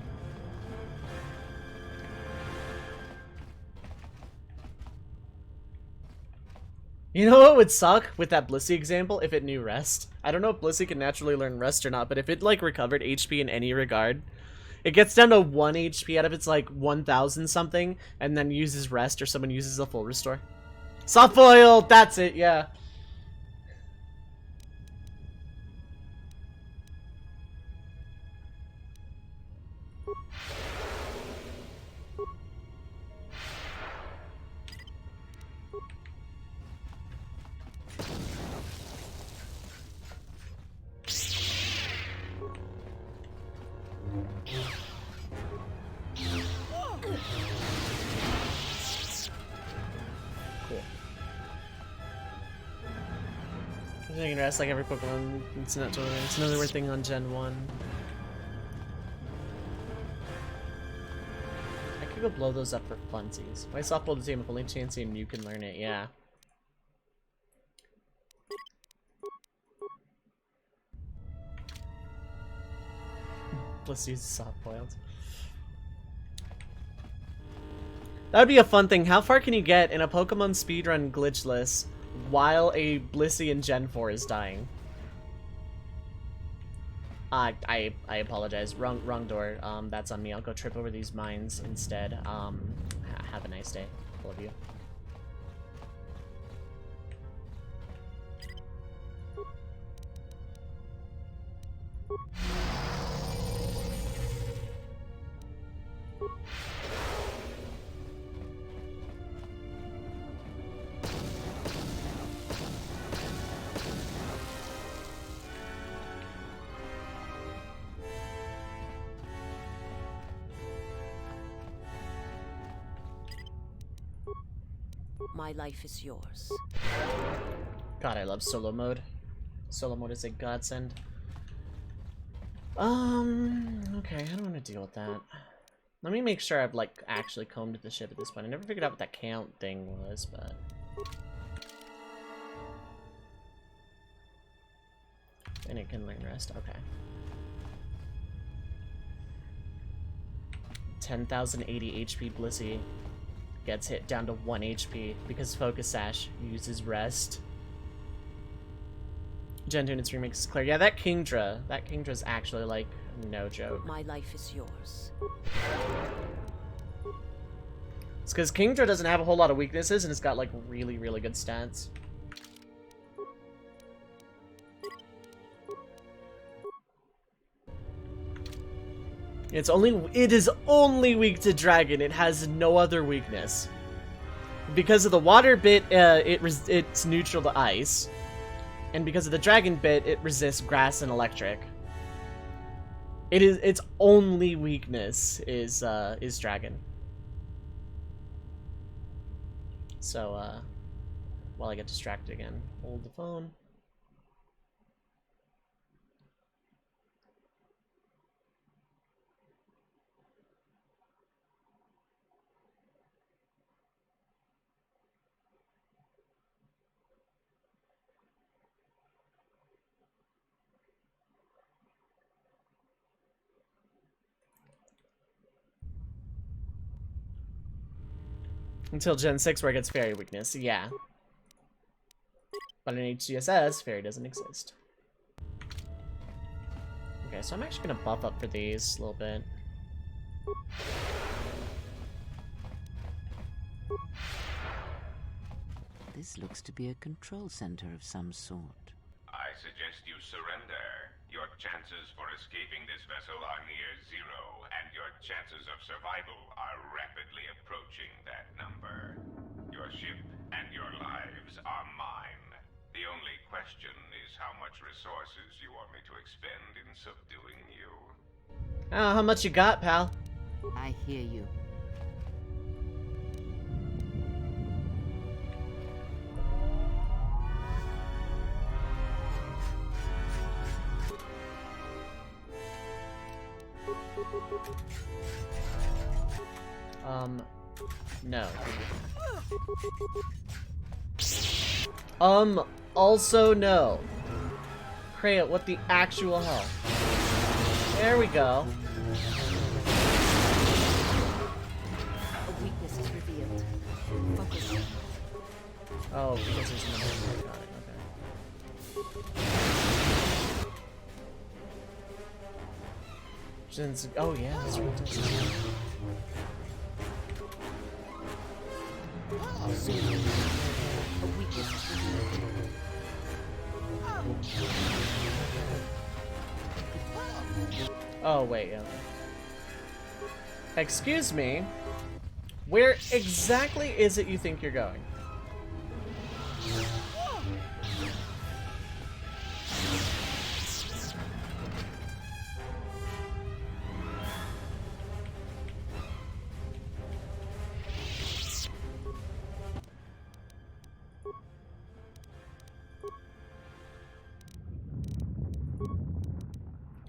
S1: You know what would suck with that Blissey example if it knew Rest? I don't know if Blissey can naturally learn Rest or not, but if it, like, recovered HP in any regard, it gets down to 1 HP out of its, like, 1,000 something, and then uses Rest or someone uses a full restore. Soft boil! That's it, yeah. Taking Rest like every Pokemon. It's not totally. It's another weird thing on Gen 1. I could go blow those up for funsies. Why softball the team if only Chansey and you can learn it? Yeah. Let's use soft boiled. That would be a fun thing. How far can you get in a Pokemon speedrun glitchless while a Blissey in Gen 4 is dying? I apologize. Wrong door. That's on me. I'll go trip over these mines instead. Have a nice day, all of you.
S6: My life is yours.
S1: God, I love solo mode. Solo mode is a godsend. Okay, I don't want to deal with that. Let me make sure I've, like, actually combed the ship at this point. I never figured out what that count thing was, but... And it can learn rest. Okay. 10,080 HP Blissey gets hit down to 1 HP because Focus Sash uses rest. Gentunit's remix is clear. Yeah, that Kingdra's actually like no joke.
S6: My life is yours.
S1: It's because Kingdra doesn't have a whole lot of weaknesses and it's got like really, really good stats. It is only weak to dragon. It has no other weakness. Because of the water bit, it's neutral to ice. And because of the dragon bit, it resists grass and electric. Its only weakness is dragon. So, while I get distracted again, hold the phone. Until Gen 6 where it gets Fairy weakness, yeah. But in HCSS, Fairy doesn't exist. Okay, so I'm actually gonna buff up for these a little bit.
S7: This looks to be a control center of some sort.
S4: I suggest you surrender. Your chances for escaping this vessel are near zero, and your chances of survival are rapidly approaching that number. Your ship and your lives are mine. The only question is how much resources you want me to expend in subduing you.
S1: Oh, how much you got, pal?
S7: I hear you.
S1: No. Also no. Kreia, what the actual hell? There we go.
S6: A weakness is revealed. Focus.
S1: Oh, because there's no. Got it. Okay. Jin's. Oh yeah, that's right.
S6: A weakness is revealed.
S1: Oh wait, yeah. Excuse me. Where exactly is it you think you're going?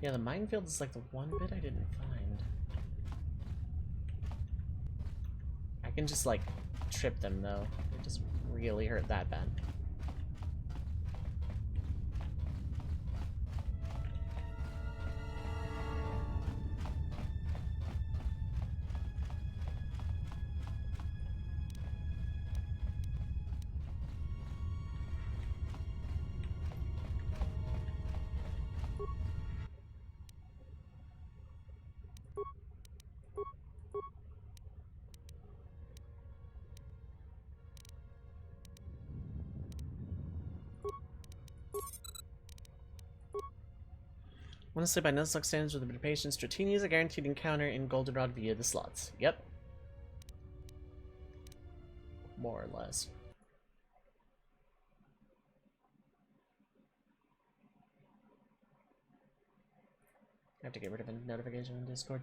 S1: Yeah, the minefield is like the one bit I didn't find. I can just like trip them though. It doesn't really hurt that bad. Honestly, by Nuzlocke standards with a bit of patience, Dratini is a guaranteed encounter in Goldenrod via the slots. Yep. More or less. I have to get rid of a notification on Discord.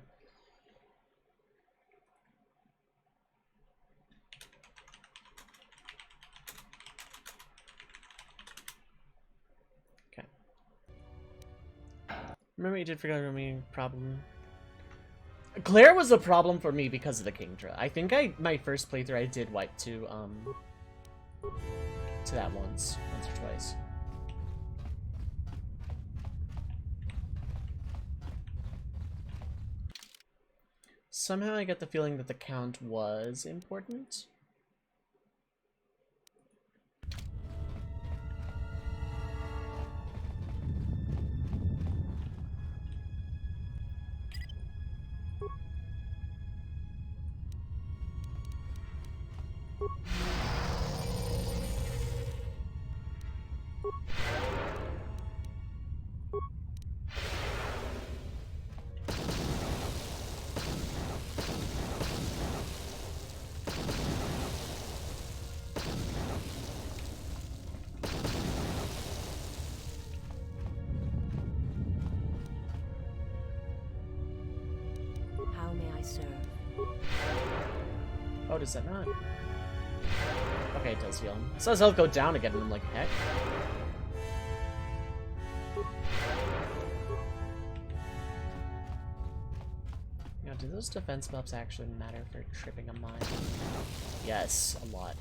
S1: Remember you did forget about me problem? Claire was a problem for me because of the Kingdra. I think my first playthrough I did wipe to that once or twice. somehow I get the feeling that the Count was important.
S6: How may I serve?
S1: Oh, does that not? Okay, it does heal him. It says he'll go down again, and I'm like, heck. Now, do those defense buffs actually matter for tripping a mine? Yes, a lot.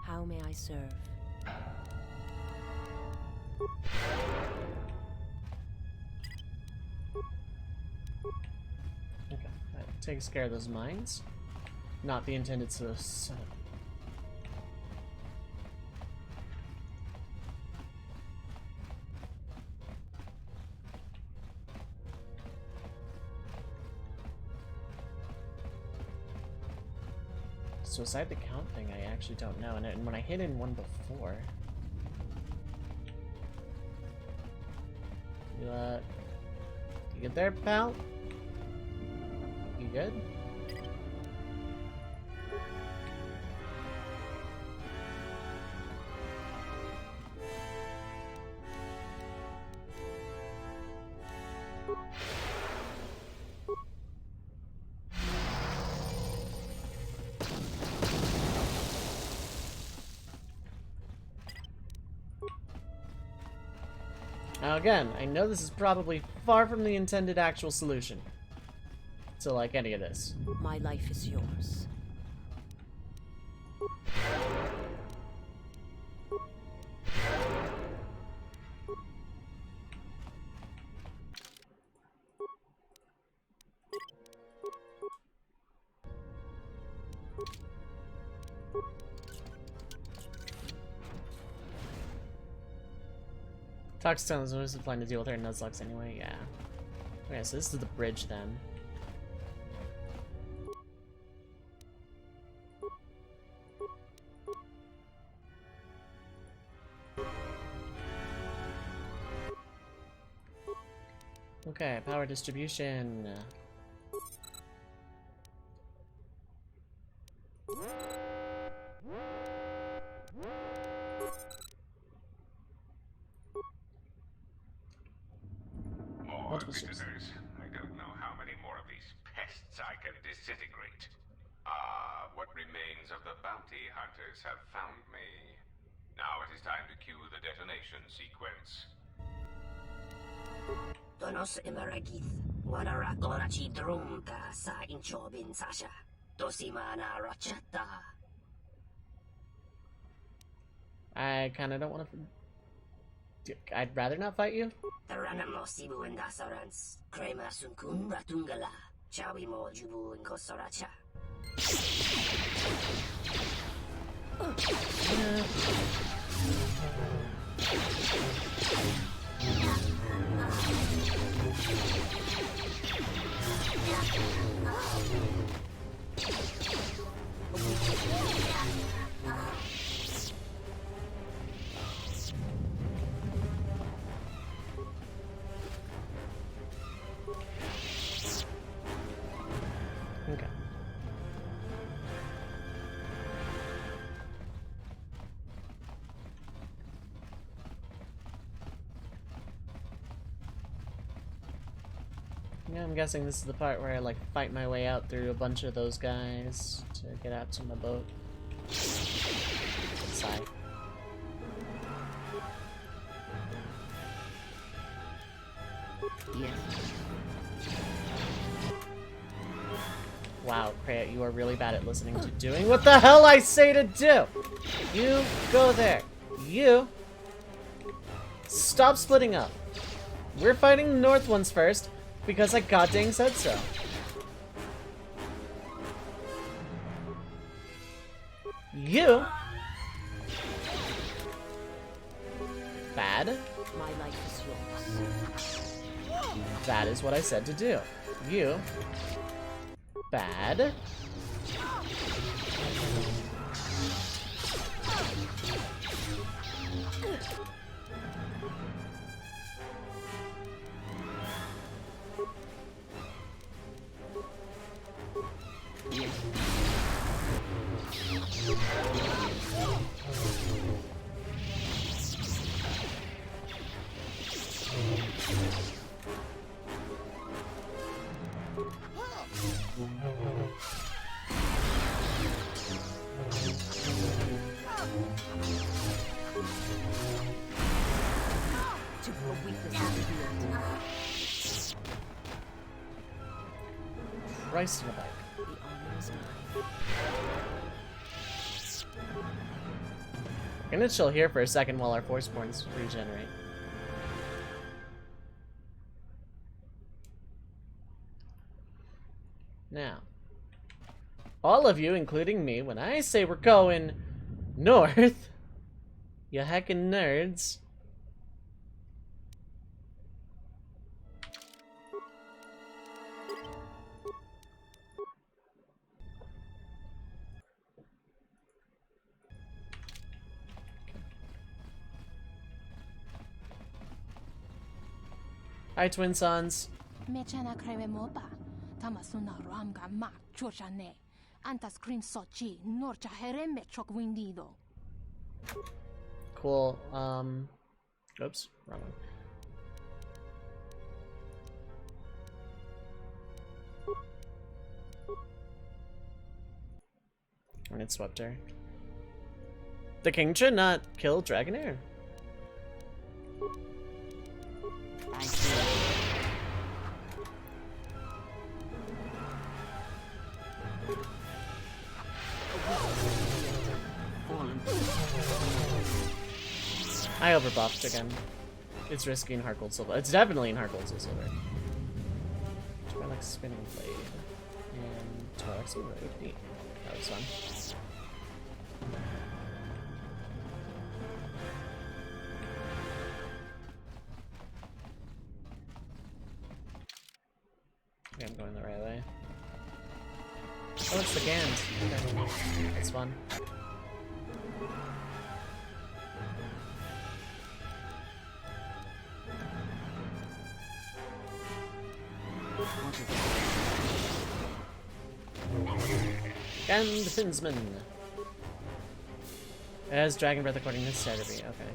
S6: How may I serve?
S1: Okay, that takes care of those mines. Not the intended setup. So aside the count thing, I actually don't know. And when I hit in one before, you good there, pal? You good? Now again, I know this is probably far from the intended actual solution to like any of this.
S6: My life is yours.
S1: Toxstone is always planning to deal with her Nuzlocke anyway, yeah. Okay, so this is the bridge then. Okay, power distribution.
S4: More visitors. I don't know how many more of these pests I can disintegrate. Ah, what remains of the bounty hunters have found me. Now it is time to cue the detonation sequence.
S3: Donos Emeragith, Wanara Gorachi Drumka sa Inchobin Sasha, Dosimana Rachata.
S1: I kinda don't wanna... I'd rather not fight you.
S3: Taranamo Sibu and Dasarans, Krema Sunkun Ratungala, Chawi Mo Jubu and Kosoracha.
S1: Okay. Yeah, I'm guessing this is the part where I like fight my way out through a bunch of those guys to get out to my boat. Sigh.
S7: Yes.
S1: Wow, Kreia, you are really bad at listening to doing what the hell I say to do! You go there. You stop splitting up. We're fighting the north ones first, because I goddamn said so. You bad.
S6: My life is yours.
S1: That is what I said to do. You bad.
S6: To a weakness revealed.
S1: Christ in a bike.
S6: The honor is mine.
S1: I'm gonna chill here for a second while our Forceborns regenerate. Now, all of you, including me, when I say we're going north, you heckin' nerds. Hi, Twin Sons.
S8: Mechana creme mopa. Tamasuna ramga mak chochane. Antas cream sochi. Norcha hereme chok windido.
S1: Cool. Oops, wrong one. And it swept her. The king should not kill Dragonair.
S7: I see.
S1: I overbuffed again. It's risky in Heart Gold Silver. It's definitely in Heart Gold Silver. Twi'lek Spinning Blade. And Twi'lek Silver. Neat. That was fun. Okay, I'm going the right way. Oh, it's the Gans. Okay. That's fun. And Finsman. As Dragon Breath according to Cetterby, okay.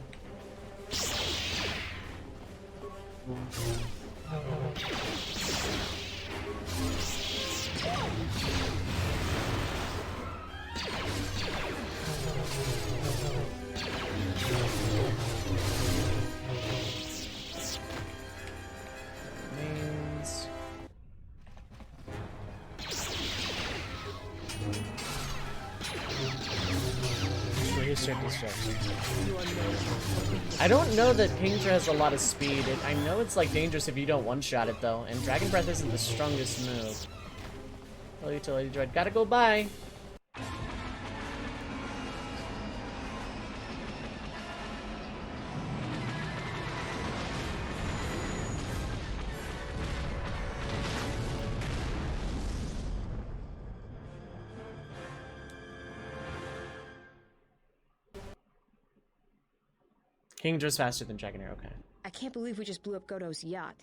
S1: Remains. I don't know that Kingdra has a lot of speed. I know it's like dangerous if you don't one-shot it though, and Dragon Breath isn't the strongest move. Oh, utility droid, gotta go by. Kingdra's faster than Dragonair, okay.
S9: I can't believe we just blew up Godo's yacht.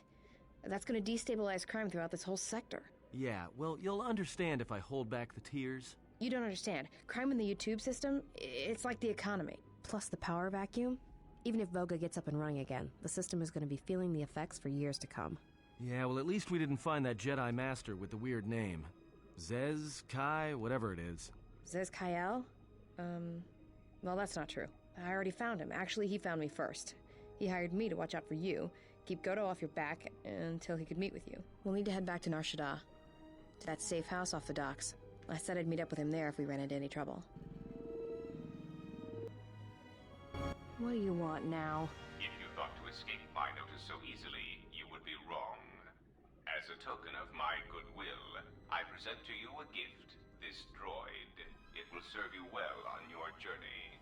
S9: That's gonna destabilize crime throughout this whole sector.
S10: Yeah, well, you'll understand if I hold back the tears.
S9: You don't understand. Crime in the YouTube system, it's like the economy. Plus the power vacuum. Even if Voga gets up and running again, the system is gonna be feeling the effects for years to come.
S10: Yeah, well, at least we didn't find that Jedi Master with the weird name. Zez, Kai, whatever it is.
S9: Zez Kyle? Well, that's not true. I already found him. Actually, he found me first. He hired me to watch out for you, keep Godo off your back until he could meet with you. We'll need to head back to Nar Shaddaa. To that safe house off the docks. I said I'd meet up with him there if we ran into any trouble. What do you want now?
S4: If you thought to escape my notice so easily, you would be wrong. As a token of my goodwill, I present to you a gift, this droid. It will serve you well on your journey.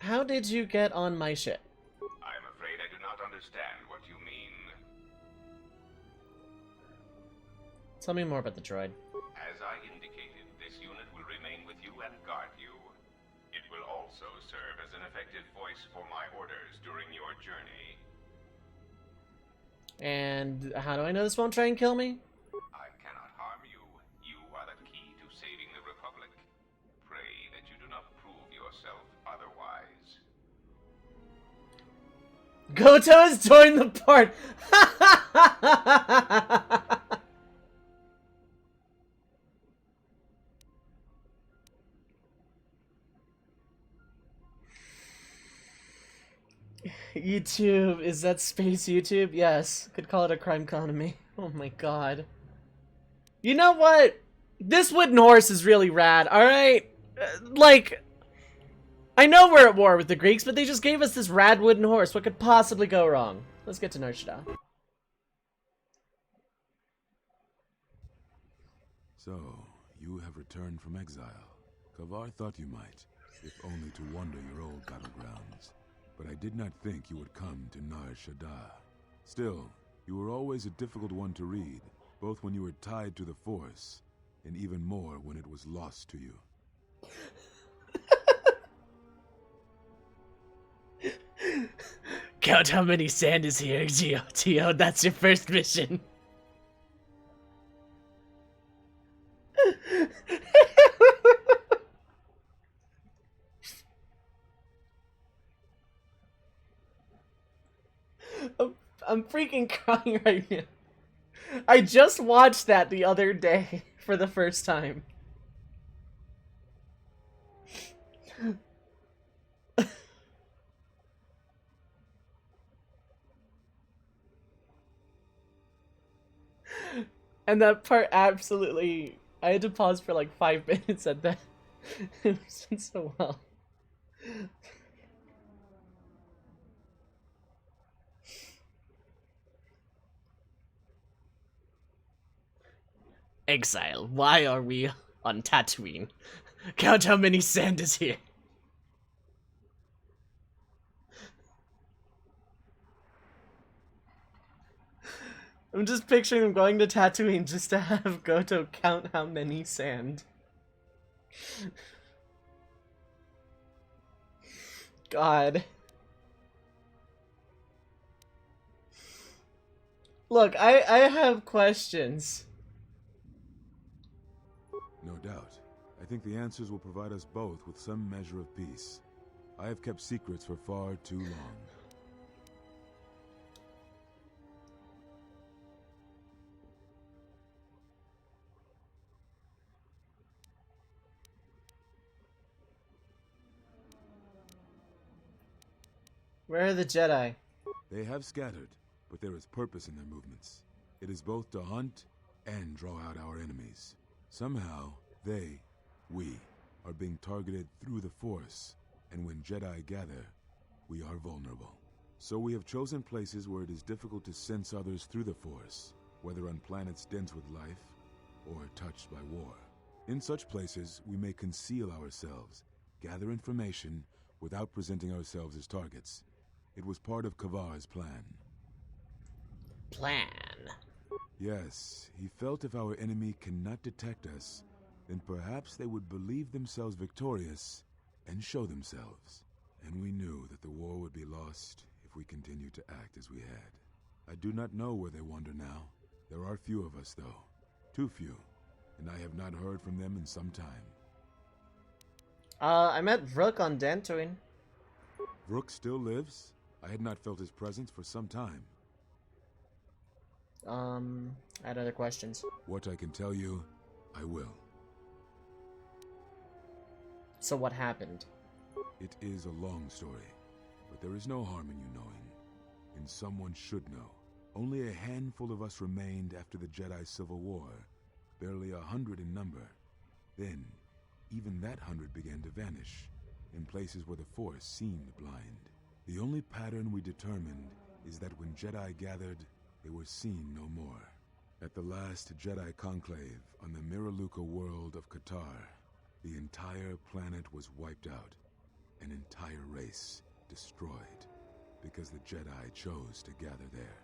S1: How did you get on my ship?
S4: I'm afraid I do not understand what you mean.
S1: Tell me more about the droid.
S4: As I indicated, this unit will remain with you and guard you. It will also serve as an effective voice for my orders during your journey.
S1: And how do I know this won't try and kill me?
S4: I cannot harm you. You are the key to saving the Republic. Pray that you do not prove yourself otherwise.
S1: Goto has joined the part! YouTube, is that space YouTube? Yes, could call it a crime economy. Oh my god. You know what? This wooden horse is really rad, alright? Like, I know we're at war with the Greeks, but they just gave us this rad wooden horse. What could possibly go wrong? Let's get to Nar Shaddaa.
S11: So, you have returned from exile. Kavar thought you might, if only to wander your old battlegrounds. But I did not think you would come to Nar Shaddaa. Still, you were always a difficult one to read, both when you were tied to the Force, and even more when it was lost to you.
S1: Count how many sand is here, Tio. That's your first mission. I'm freaking crying right now. I just watched that the other day for the first time. And that part absolutely... I had to pause for like 5 minutes at that. It was done so well. Exile, why are we on Tatooine? Count how many sand is here. I'm just picturing him going to Tatooine just to have Goto count how many sand. God. Look, I have questions.
S11: No doubt. I think the answers will provide us both with some measure of peace. I have kept secrets for far too long.
S1: Where are the Jedi?
S11: They have scattered, but there is purpose in their movements. It is both to hunt and draw out our enemies. Somehow, we, are being targeted through the Force, and when Jedi gather, we are vulnerable. So we have chosen places where it is difficult to sense others through the Force, whether on planets dense with life, or touched by war. In such places, we may conceal ourselves, gather information, without presenting ourselves as targets. It was part of Kavar's plan.
S1: Plan?
S11: Yes, he felt if our enemy cannot detect us, then perhaps they would believe themselves victorious and show themselves. And we knew that the war would be lost if we continued to act as we had. I do not know where they wander now. There are few of us, though. Too few. And I have not heard from them in some time.
S1: I met Vrook on Dantooine.
S11: Vrook still lives? I had not felt his presence for some time.
S1: I had other questions.
S11: What I can tell you, I will.
S1: So what happened?
S11: It is a long story, but there is no harm in you knowing. And someone should know. Only a handful of us remained after the Jedi Civil War, barely 100 in number. Then, even that 100 began to vanish, in places where the Force seemed blind. The only pattern we determined is that when Jedi gathered, they were seen no more. At the last Jedi conclave on the Miraluka world of Qatar, the entire planet was wiped out, an entire race destroyed, because the Jedi chose to gather there.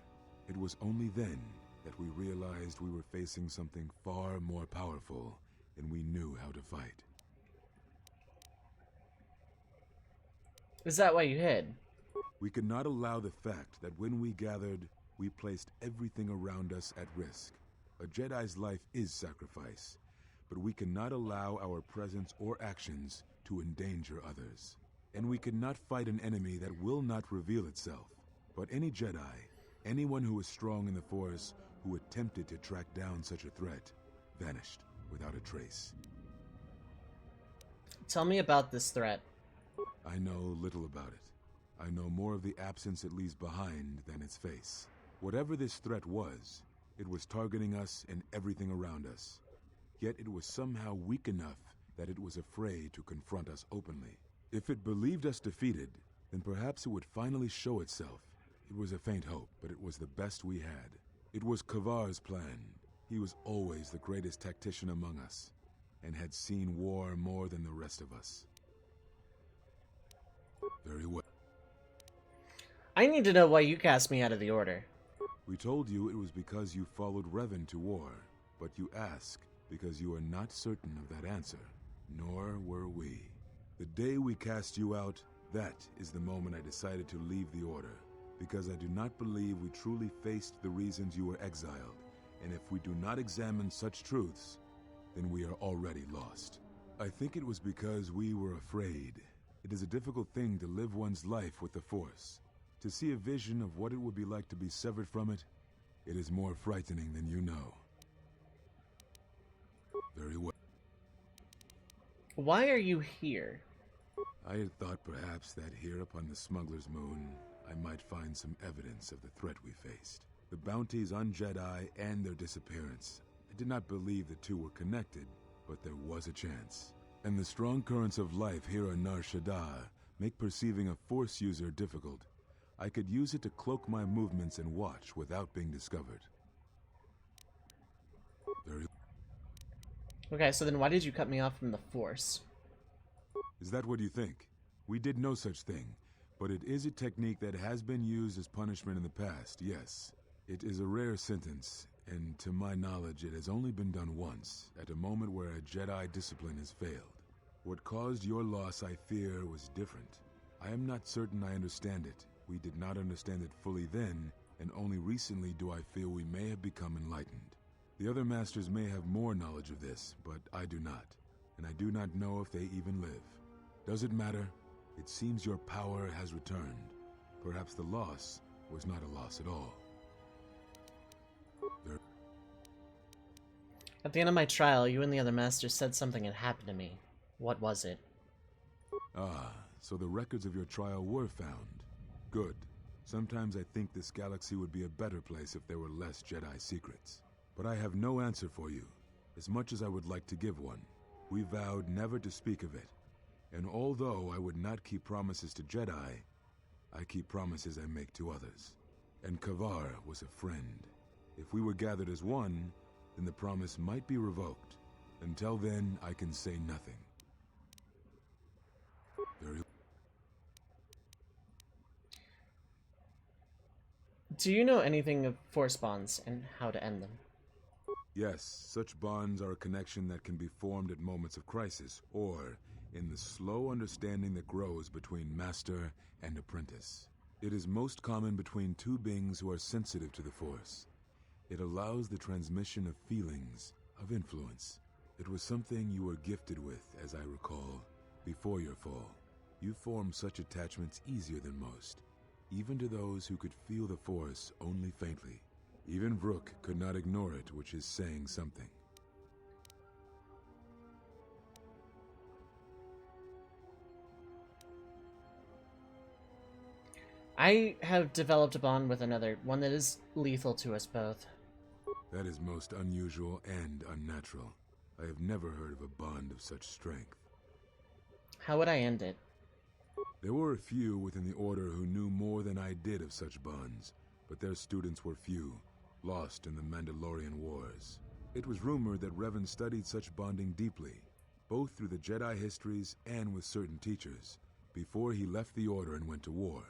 S11: It was only then that we realized we were facing something far more powerful than we knew how to fight.
S1: Is that why you hid?
S11: We could not allow the fact that when we gathered, we placed everything around us at risk. A Jedi's life is sacrifice, but we cannot allow our presence or actions to endanger others. And we cannot fight an enemy that will not reveal itself. But any Jedi, anyone who was strong in the Force, who attempted to track down such a threat, vanished without a trace.
S1: Tell me about this threat.
S11: I know little about it. I know more of the absence it leaves behind than its face. Whatever this threat was, it was targeting us and everything around us. Yet it was somehow weak enough that it was afraid to confront us openly. If it believed us defeated, then perhaps it would finally show itself. It was a faint hope, but it was the best we had. It was Kavar's plan. He was always the greatest tactician among us, and had seen war more than the rest of us. Very well.
S1: I need to know why you cast me out of the Order.
S11: We told you it was because you followed Revan to war, but you ask because you are not certain of that answer. Nor were we. The day we cast you out, that is the moment I decided to leave the Order, because I do not believe we truly faced the reasons you were exiled, and if we do not examine such truths, then we are already lost. I think it was because we were afraid. It is a difficult thing to live one's life with the Force. To see a vision of what it would be like to be severed from it, it is more frightening than you know. Very well.
S1: Why are you here?
S11: I had thought perhaps that here upon the Smuggler's Moon, I might find some evidence of the threat we faced. The bounties on Jedi and their disappearance. I did not believe the two were connected, but there was a chance. And the strong currents of life here on Nar Shaddaa make perceiving a Force user difficult. I could use it to cloak my movements and watch without being discovered. Very...
S1: Okay, so then why did you cut me off from the Force?
S11: Is that what you think? We did no such thing, but it is a technique that has been used as punishment in the past, yes. It is a rare sentence, and to my knowledge it has only been done once, at a moment where a Jedi discipline has failed. What caused your loss, I fear, was different. I am not certain I understand it. We did not understand it fully then, and only recently do I feel we may have become enlightened. The other masters may have more knowledge of this, but I do not, and I do not know if they even live. Does it matter? It seems your power has returned. Perhaps the loss was not a loss at all.
S1: At the end of my trial, you and the other masters said something had happened to me. What was it?
S11: Ah, so the records of your trial were found. Good. Sometimes I think this galaxy would be a better place if there were less Jedi secrets. But I have no answer for you, as much as I would like to give one. We vowed never to speak of it. And although I would not keep promises to Jedi, I keep promises I make to others. And Kavar was a friend. If we were gathered as one, then the promise might be revoked. Until then, I can say nothing. Very...
S1: Do you know anything of Force bonds and how to end them?
S11: Yes, such bonds are a connection that can be formed at moments of crisis, or in the slow understanding that grows between master and apprentice. It is most common between two beings who are sensitive to the Force. It allows the transmission of feelings, of influence. It was something you were gifted with, as I recall, before your fall. You formed such attachments easier than most, even to those who could feel the Force only faintly. Even Vrook could not ignore it, which is saying something.
S1: I have developed a bond with another, one that is lethal to us both.
S11: That is most unusual and unnatural. I have never heard of a bond of such strength.
S1: How would I end it?
S11: There were a few within the Order who knew more than I did of such bonds, but their students were few, lost in the Mandalorian Wars. It was rumored that Revan studied such bonding deeply, both through the Jedi histories and with certain teachers, before he left the Order and went to war.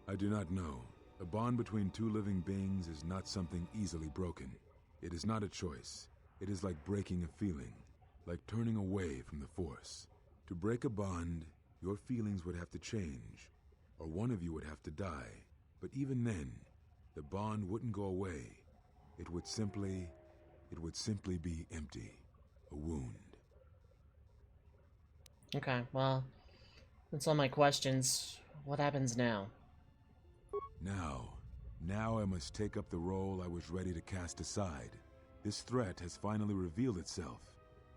S11: I do not know. A bond between two living beings is not something easily broken. It is not a choice. It is like breaking a feeling, like turning away from the Force. To break a bond, your feelings would have to change, or one of you would have to die. But even then, the bond wouldn't go away. It would simply be empty. A wound.
S1: Okay, well, that's all my questions. What happens now?
S11: Now I must take up the role I was ready to cast aside. This threat has finally revealed itself,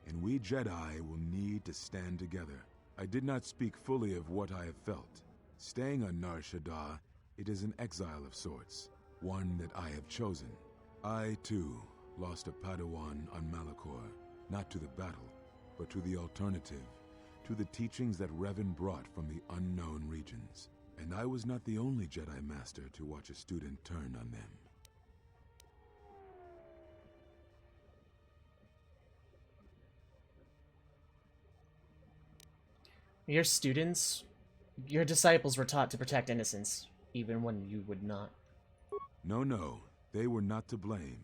S11: and we Jedi will need to stand together. I did not speak fully of what I have felt. Staying on Nar Shaddaa, it is an exile of sorts, one that I have chosen. I, too, lost a Padawan on Malachor, not to the battle, but to the alternative, to the teachings that Revan brought from the unknown regions. And I was not the only Jedi Master to watch a student turn on them.
S1: Your students, your disciples were taught to protect innocence, even when you would not.
S11: No, they were not to blame,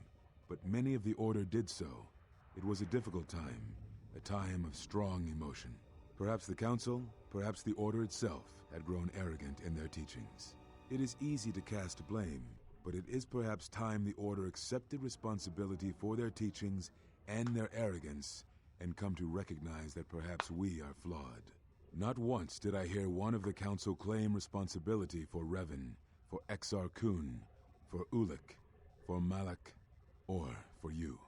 S11: but many of the Order did so. It was a difficult time, a time of strong emotion. Perhaps the Council, perhaps the Order itself, had grown arrogant in their teachings. It is easy to cast blame, but it is perhaps time the Order accepted responsibility for their teachings and their arrogance, and come to recognize that perhaps we are flawed. Not once did I hear one of the Council claim responsibility for Revan, for Exar Kun, for Ulic, for Malak, or for you.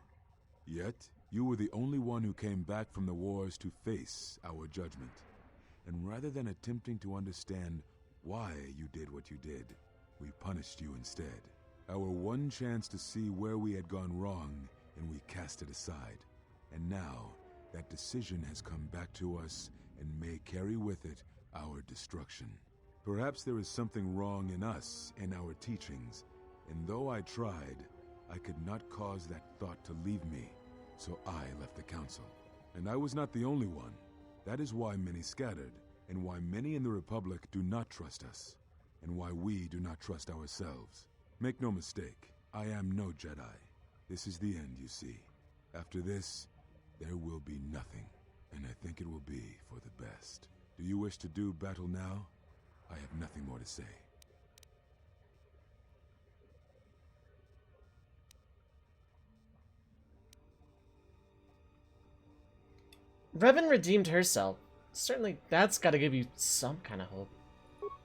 S11: Yet, you were the only one who came back from the wars to face our judgment. And rather than attempting to understand why you did what you did, we punished you instead. Our one chance to see where we had gone wrong, and we cast it aside. And now, that decision has come back to us and may carry with it our destruction. Perhaps there is something wrong in us and our teachings, and though I tried, I could not cause that thought to leave me, so I left the Council. And I was not the only one. That is why many scattered, and why many in the Republic do not trust us, and why we do not trust ourselves. Make no mistake, I am no Jedi. This is the end, you see. After this, there will be nothing, and I think it will be for the best. Do you wish to do battle now? I have nothing more to say.
S1: Revan redeemed herself. Certainly, that's gotta give you some kind of hope.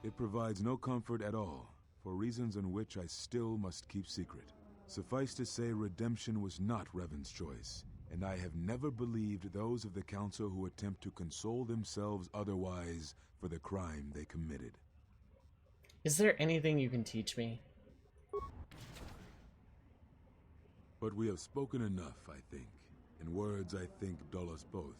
S11: It provides no comfort at all, for reasons in which I still must keep secret. Suffice to say, redemption was not Revan's choice, and I have never believed those of the Council who attempt to console themselves otherwise for the crime they committed.
S1: Is there anything you can teach me?
S11: But we have spoken enough, I think, and words I think dull us both.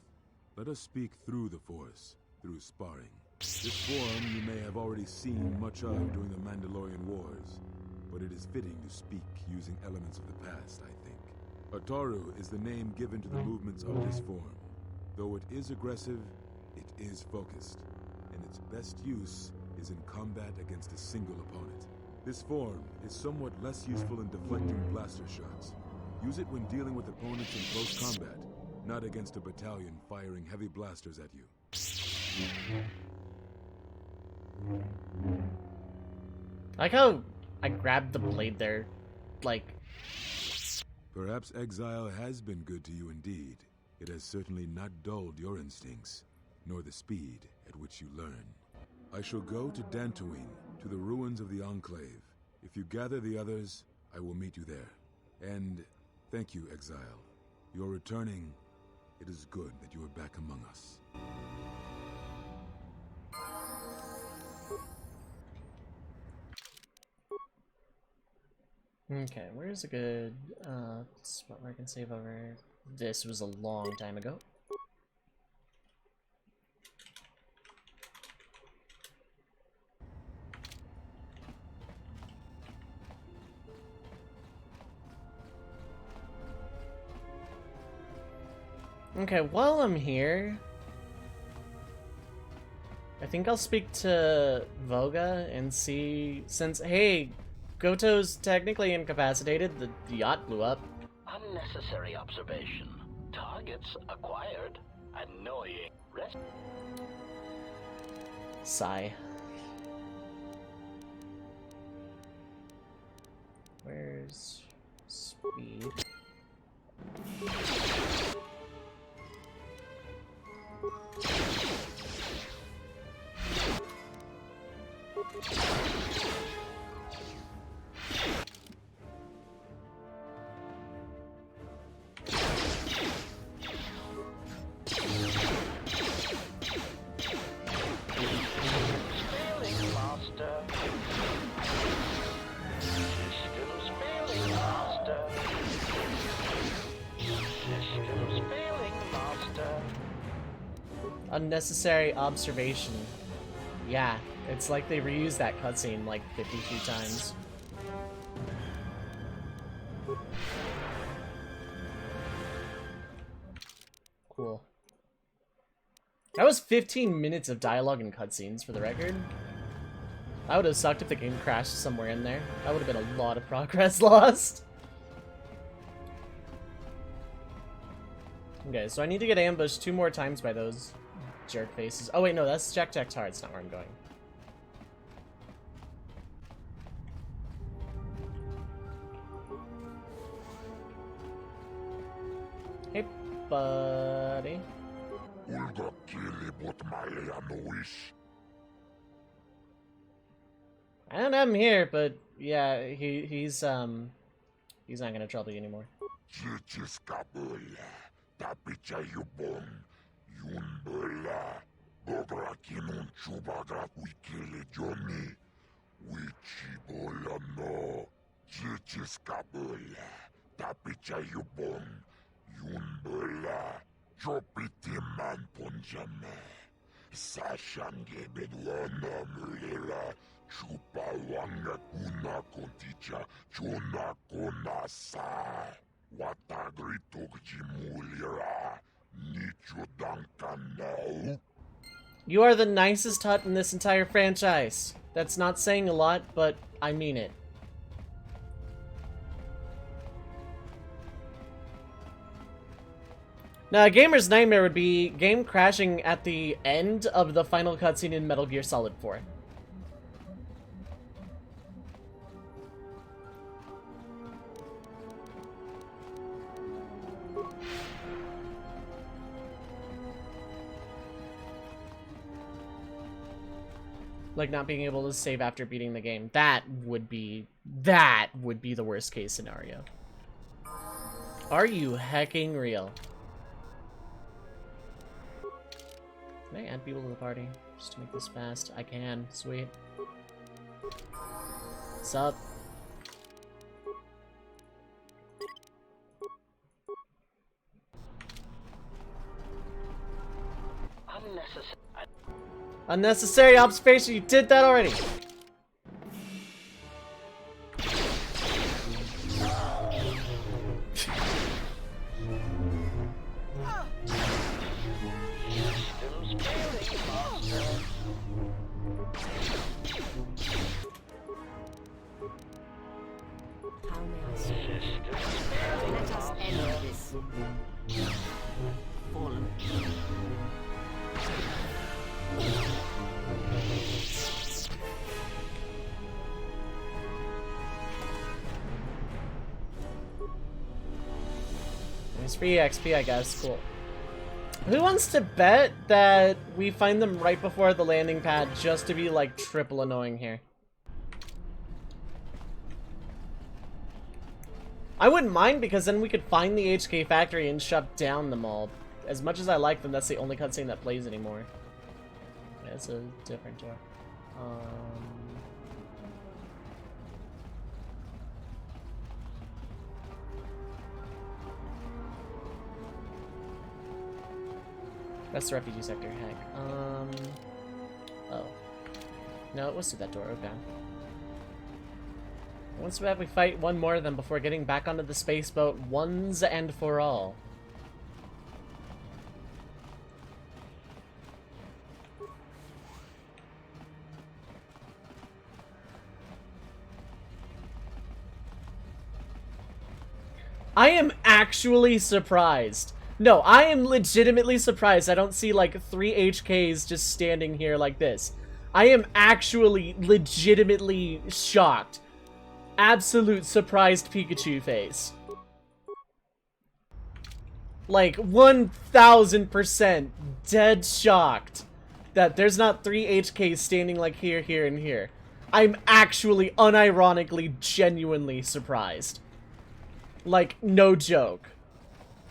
S11: Let us speak through the Force, through sparring. This forum you may have already seen much of during the Mandalorian Wars, but it is fitting to speak using elements of the past, I think. Ataru is the name given to the movements of this form. Though it is aggressive, it is focused, and its best use is in combat against a single opponent. This form is somewhat less useful in deflecting blaster shots. Use it when dealing with opponents in close combat, not against a battalion firing heavy blasters at you.
S1: I like how I grabbed the blade there, like...
S11: Perhaps exile has been good to you indeed. It has certainly not dulled your instincts, nor the speed at which you learn. I shall go to Dantooine, to the ruins of the Enclave. If you gather the others, I will meet you there. And thank you, Exile. You're returning. It is good that you are back among us.
S1: Okay, where's a good spot where I can save over? This was a long time ago. Okay, while I'm here, I think I'll speak to Voga and see, since, hey, Goto's technically incapacitated, the yacht blew up.
S5: Unnecessary observation. Targets acquired. Annoying. Rest.
S1: Sigh. Where's speed? Unnecessary observation. Yeah, it's like they reused that cutscene like 52 times. Cool. That was 15 minutes of dialogue and cutscenes for the record. That would have sucked if the game crashed somewhere in there. That would have been a lot of progress lost. Okay, so I need to get ambushed 2 more times by those jerk faces. Oh wait, no, that's Jack Tar. It's not where I'm going. Hey, buddy. I don't have him here, but yeah, he's not gonna trouble you anymore. You are the nicest hut in this entire franchise. That's not saying a lot, but I mean it. Now, a gamer's nightmare would be game crashing at the end of the final cutscene in Metal Gear Solid 4. Like not being able to save after beating the game. That would be the worst case scenario. Are you hecking real? Can I add people to the party just to make this fast? I can. Sweet. What's up? Unnecessary observation. You did that already.
S6: Let us end this. Fallen.
S1: It's free XP, I guess. Cool. Who wants to bet that we find them right before the landing pad just to be like triple annoying here? I wouldn't mind because then we could find the HK factory and shut down the mall. As much as I like them, that's the only cutscene that plays anymore. Yeah, it's a different door. That's the refugee sector. Heck. Oh. No, it was through that door. Okay. Once we have we fight one more of them before getting back onto the space boat once and for all. I am actually surprised. No, I am legitimately surprised I don't see like 3 HKs just standing here like this. I am actually legitimately shocked. Absolute surprised Pikachu face. Like 1000% dead shocked that there's not 3 HKs standing like here, here, and here. I'm actually unironically, genuinely surprised. Like, no joke.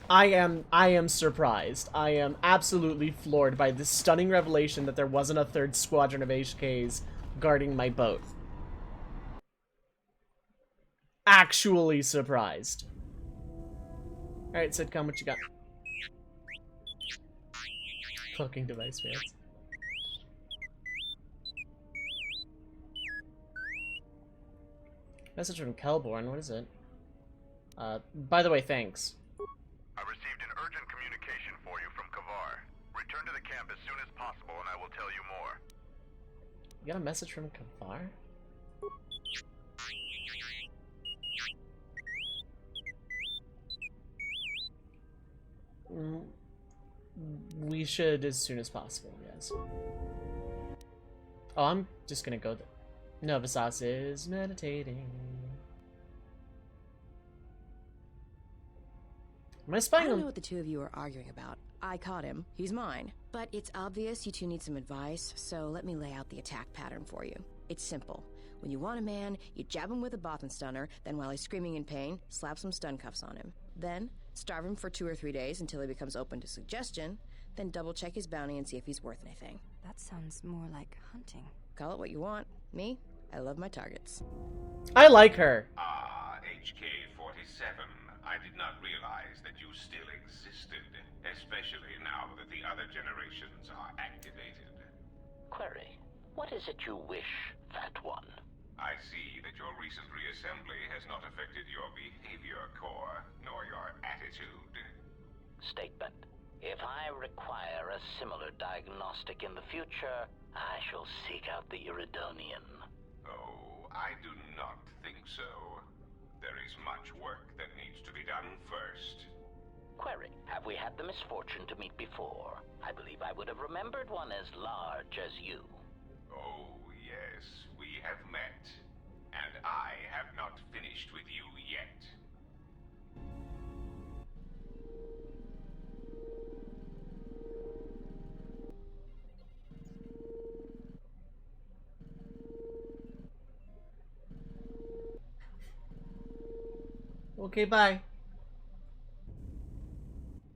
S1: I am surprised. I am absolutely floored by this stunning revelation that there wasn't a 3rd squadron of HKs guarding my boat. Actually surprised. Alright, Sitcom, what you got? Cloaking device fans. Message from Kelborn, what is it? By the way, thanks.
S12: I received an urgent communication for you from Kavar. Return to the camp as soon as possible and I will tell you more.
S1: You got a message from Kavar? We should as soon as possible, yes. Oh, I'm just gonna go there. Novasas is meditating. Am I spying
S9: I don't
S1: on...
S9: know what the two of you are arguing about. I caught him. He's mine. But it's obvious you two need some advice, so let me lay out the attack pattern for you. It's simple. When you want a man, you jab him with a Bothan stunner, then while he's screaming in pain, slap some stun cuffs on him. Then, starve him for 2 or 3 days until he becomes open to suggestion, then double check his bounty and see if he's worth anything.
S6: That sounds more like hunting.
S9: Call it what you want. Me, I love my targets.
S1: I like her.
S4: Ah, HK-47. I did not realize that you still existed, especially now that the other generations are activated.
S5: Query, what is it you wish, Fat One?
S4: I see that your recent reassembly has not affected your behavior core, nor your attitude.
S5: Statement. If I require a similar diagnostic in the future, I shall seek out the Iridonian.
S4: Oh, I do not think so. There is much work that needs to be done first.
S5: Query, have we had the misfortune to meet before? I believe I would have remembered one as large as you.
S4: Oh, yes, we have met. And I have not finished with you yet.
S1: Okay, bye.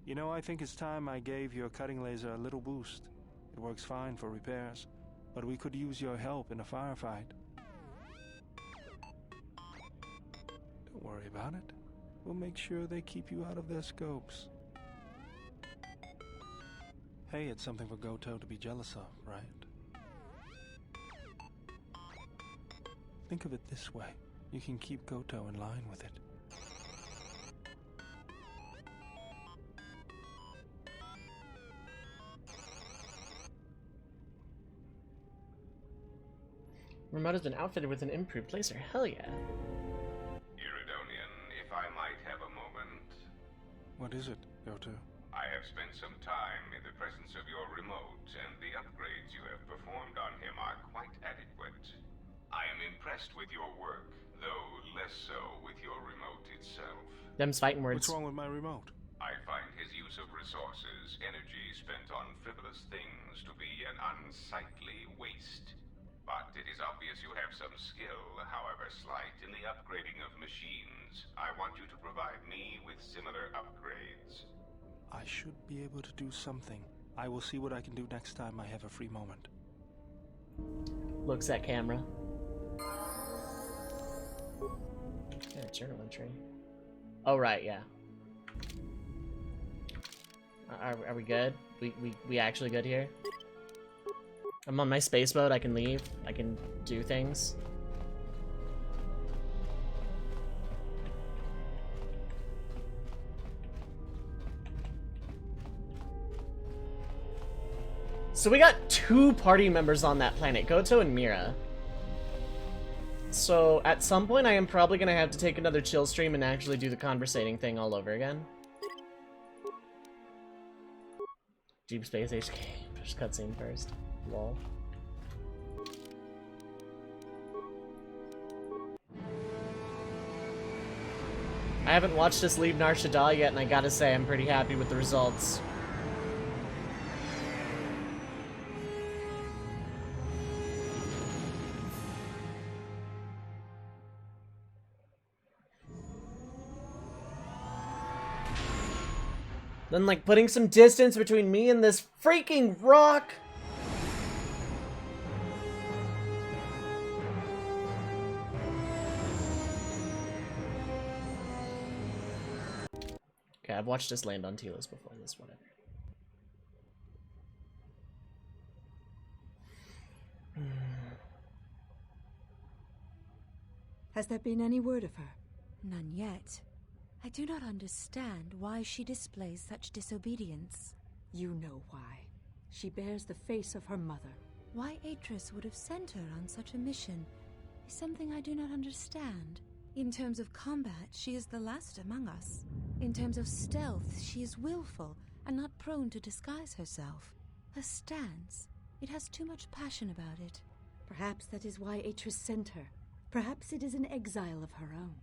S13: You know, I think it's time I gave your cutting laser a little boost. It works fine for repairs, but we could use your help in a firefight. Don't worry about it. We'll make sure they keep you out of their scopes. Hey, it's something for Goto to be jealous of, right? Think of it this way. You can keep Goto in line with it.
S1: Remote has been outfitted with an improved laser. Hell yeah.
S4: Iridonian, if I might have a moment.
S13: What is it, Goto?
S4: I have spent some time in the presence of your remote, and the upgrades you have performed on him are quite adequate. I am impressed with your work, though less so with your remote itself.
S1: Them's fighting words.
S13: What's wrong with my remote?
S4: I find his use of resources, energy spent on frivolous things, to be an unsightly waste. But it is obvious you have some skill, however slight, in the upgrading of machines. I want you to provide me with similar upgrades.
S13: I should be able to do something. I will see what I can do next time I have a free moment.
S1: Looks at camera. Yeah, journal entry. Oh, right, yeah. Are we good? We actually good here? I'm on my space mode. I can leave. I can do things. So we got 2 party members on that planet, Goto and Mira. So at some point I am probably gonna have to take another chill stream and actually do the conversating thing all over again. Deep Space HK, push cutscene first. Lol. I haven't watched us leave Nar Shaddaa yet, and I gotta say I'm pretty happy with the results. Then, like, putting some distance between me and this freaking rock. Okay, I've watched us land on Telos before this, whatever.
S14: Has there been any word of her?
S6: None yet. I do not understand why she displays such disobedience.
S14: You know why. She bears the face of her mother.
S6: Why Atris would have sent her on such a mission is something I do not understand. In terms of combat, she is the last among us. In terms of stealth, she is willful and not prone to disguise herself. Her stance, it has too much passion about it.
S14: Perhaps that is why Atris sent her. Perhaps it is an exile of her own.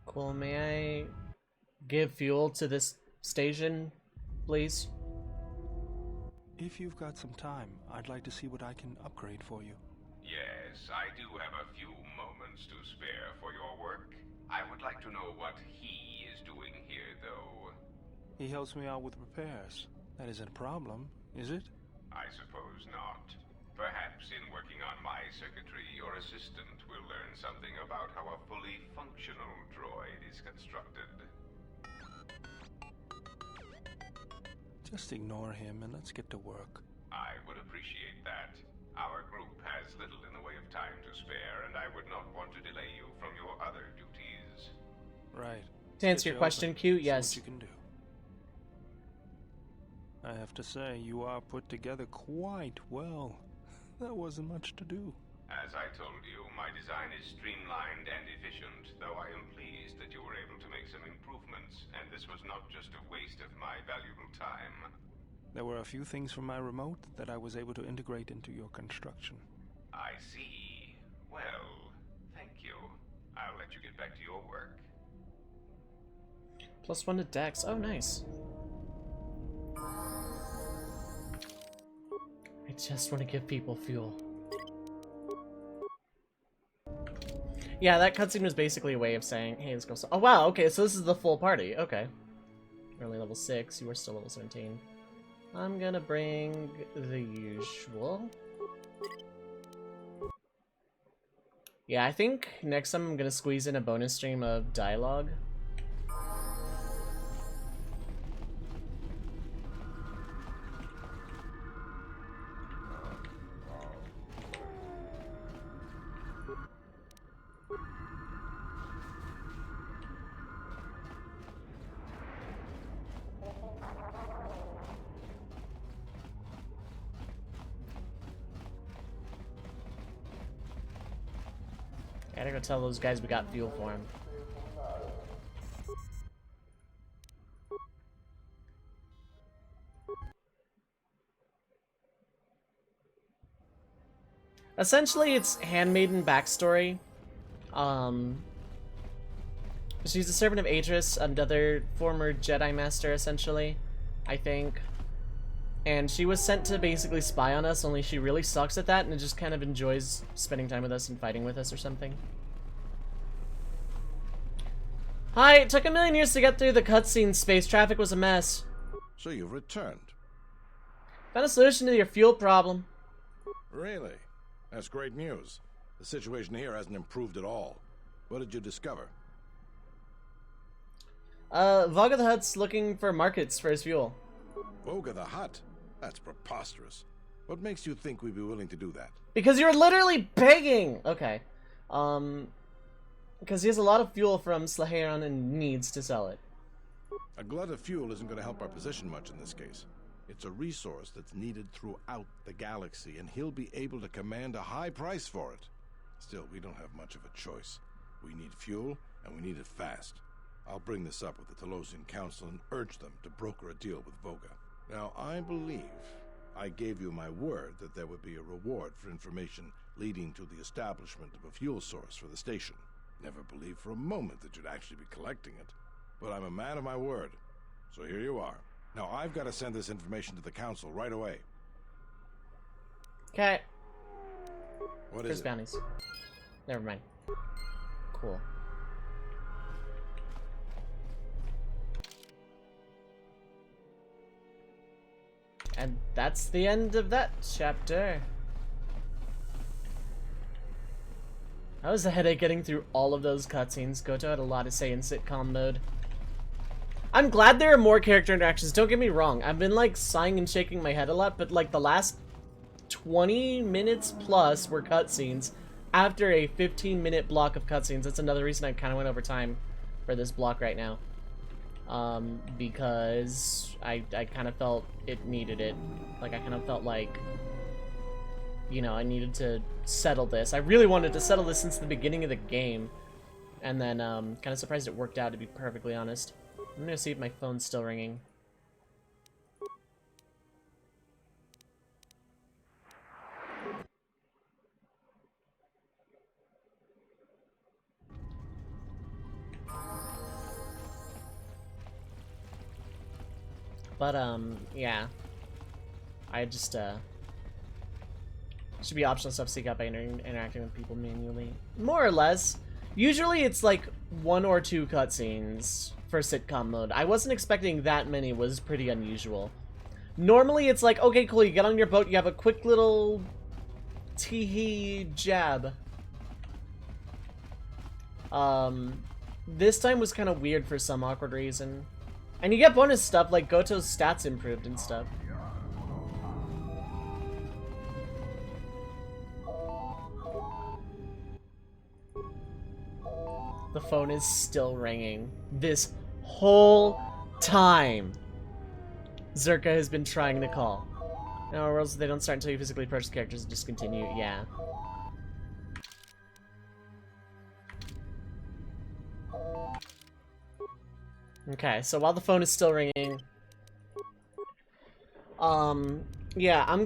S1: Cool, may I give fuel to this station, please?
S13: If you've got some time, I'd like to see what I can upgrade for you.
S4: Yes, I do have a few moments to spare for your work. I would like to know what he is doing here, though.
S13: He helps me out with repairs. That isn't a problem, is it?
S4: I suppose not. Perhaps in working on my circuitry, your assistant will learn something about how a fully functional droid is constructed.
S13: Just ignore him and let's get to work.
S4: I would appreciate that. Our group has little in the way of time to spare, and I would not want to delay you from your other duties.
S13: Right.
S1: To answer your question, Q, yes.
S13: See what you can do. I have to say, you are put together quite well. There wasn't much to do.
S4: As I told you, my design is streamlined and efficient, though I am pleased that you were able to make some improvements, and this was not just a waste of my valuable time.
S13: There were a few things from my remote that I was able to integrate into your construction.
S4: I see. Well, thank you. I'll let you get back to your work.
S1: +1 to Dex. Oh, nice. I just want to give people fuel. Yeah, that cutscene was basically a way of saying, hey, let's go. Oh, wow, okay, so this is the full party. Okay. You're only level 6, you were still level 17. I'm gonna bring the usual. Yeah, I think next time I'm gonna squeeze in a bonus stream of dialogue. I gotta go tell those guys we got fuel for him. Essentially, it's Handmaiden backstory. She's a servant of Atris, another former Jedi Master, essentially, I think. And she was sent to basically spy on us, only she really sucks at that and just kind of enjoys spending time with us and fighting with us or something. Hi, it took 1,000,000 years to get through the cutscene. Space traffic was a mess.
S15: So you've returned.
S1: Found a solution to your fuel problem.
S15: Really? That's great news. The situation here hasn't improved at all. What did you discover?
S1: Voga the Hutt's looking for markets for his fuel.
S15: Voga the Hutt? That's preposterous. What makes you think we'd be willing to do that?
S1: Because you're literally begging! Okay. Because he has a lot of fuel from Slaheron and needs to sell it.
S15: A glut of fuel isn't going to help our position much in this case. It's a resource that's needed throughout the galaxy, and he'll be able to command a high price for it. Still, we don't have much of a choice. We need fuel, and we need it fast. I'll bring this up with the Telosian Council and urge them to broker a deal with Voga. Now, I believe I gave you my word that there would be a reward for information leading to the establishment of a fuel source for the station. Never believed for a moment that you'd actually be collecting it. But I'm a man of my word, so here you are. Now, I've got to send this information to the Council right away.
S1: Okay.
S15: What
S1: First
S15: is it?
S1: bounties. Never mind. Cool. And that's the end of that chapter. That was a headache getting through all of those cutscenes. Goto had a lot to say in sitcom mode. I'm glad there are more character interactions, don't get me wrong. I've been like sighing and shaking my head a lot, but like the last 20 minutes plus were cutscenes after a 15-minute block of cutscenes. That's another reason I kind of went over time for this block right now. Because I kind of felt it needed it. Like I kind of felt like, you know, I needed to settle this. I really wanted to settle this since the beginning of the game. And then kind of surprised it worked out, to be perfectly honest. I'm gonna see if my phone's still ringing. But, yeah. I just, should be optional stuff seek out by interacting with people manually. More or less. Usually it's like 1 or 2 cutscenes for sitcom mode. I wasn't expecting that many, was pretty unusual. Normally it's like, okay, cool, you get on your boat, you have a quick little tee-hee jab. This time was kind of weird for some awkward reason. And you get bonus stuff, like Goto's stats improved and stuff. The phone is still ringing. This whole time, Zerka has been trying to call. No, or else they don't start until you physically approach the characters and just continue. Yeah. Okay, so while the phone is still ringing, yeah, I'm gonna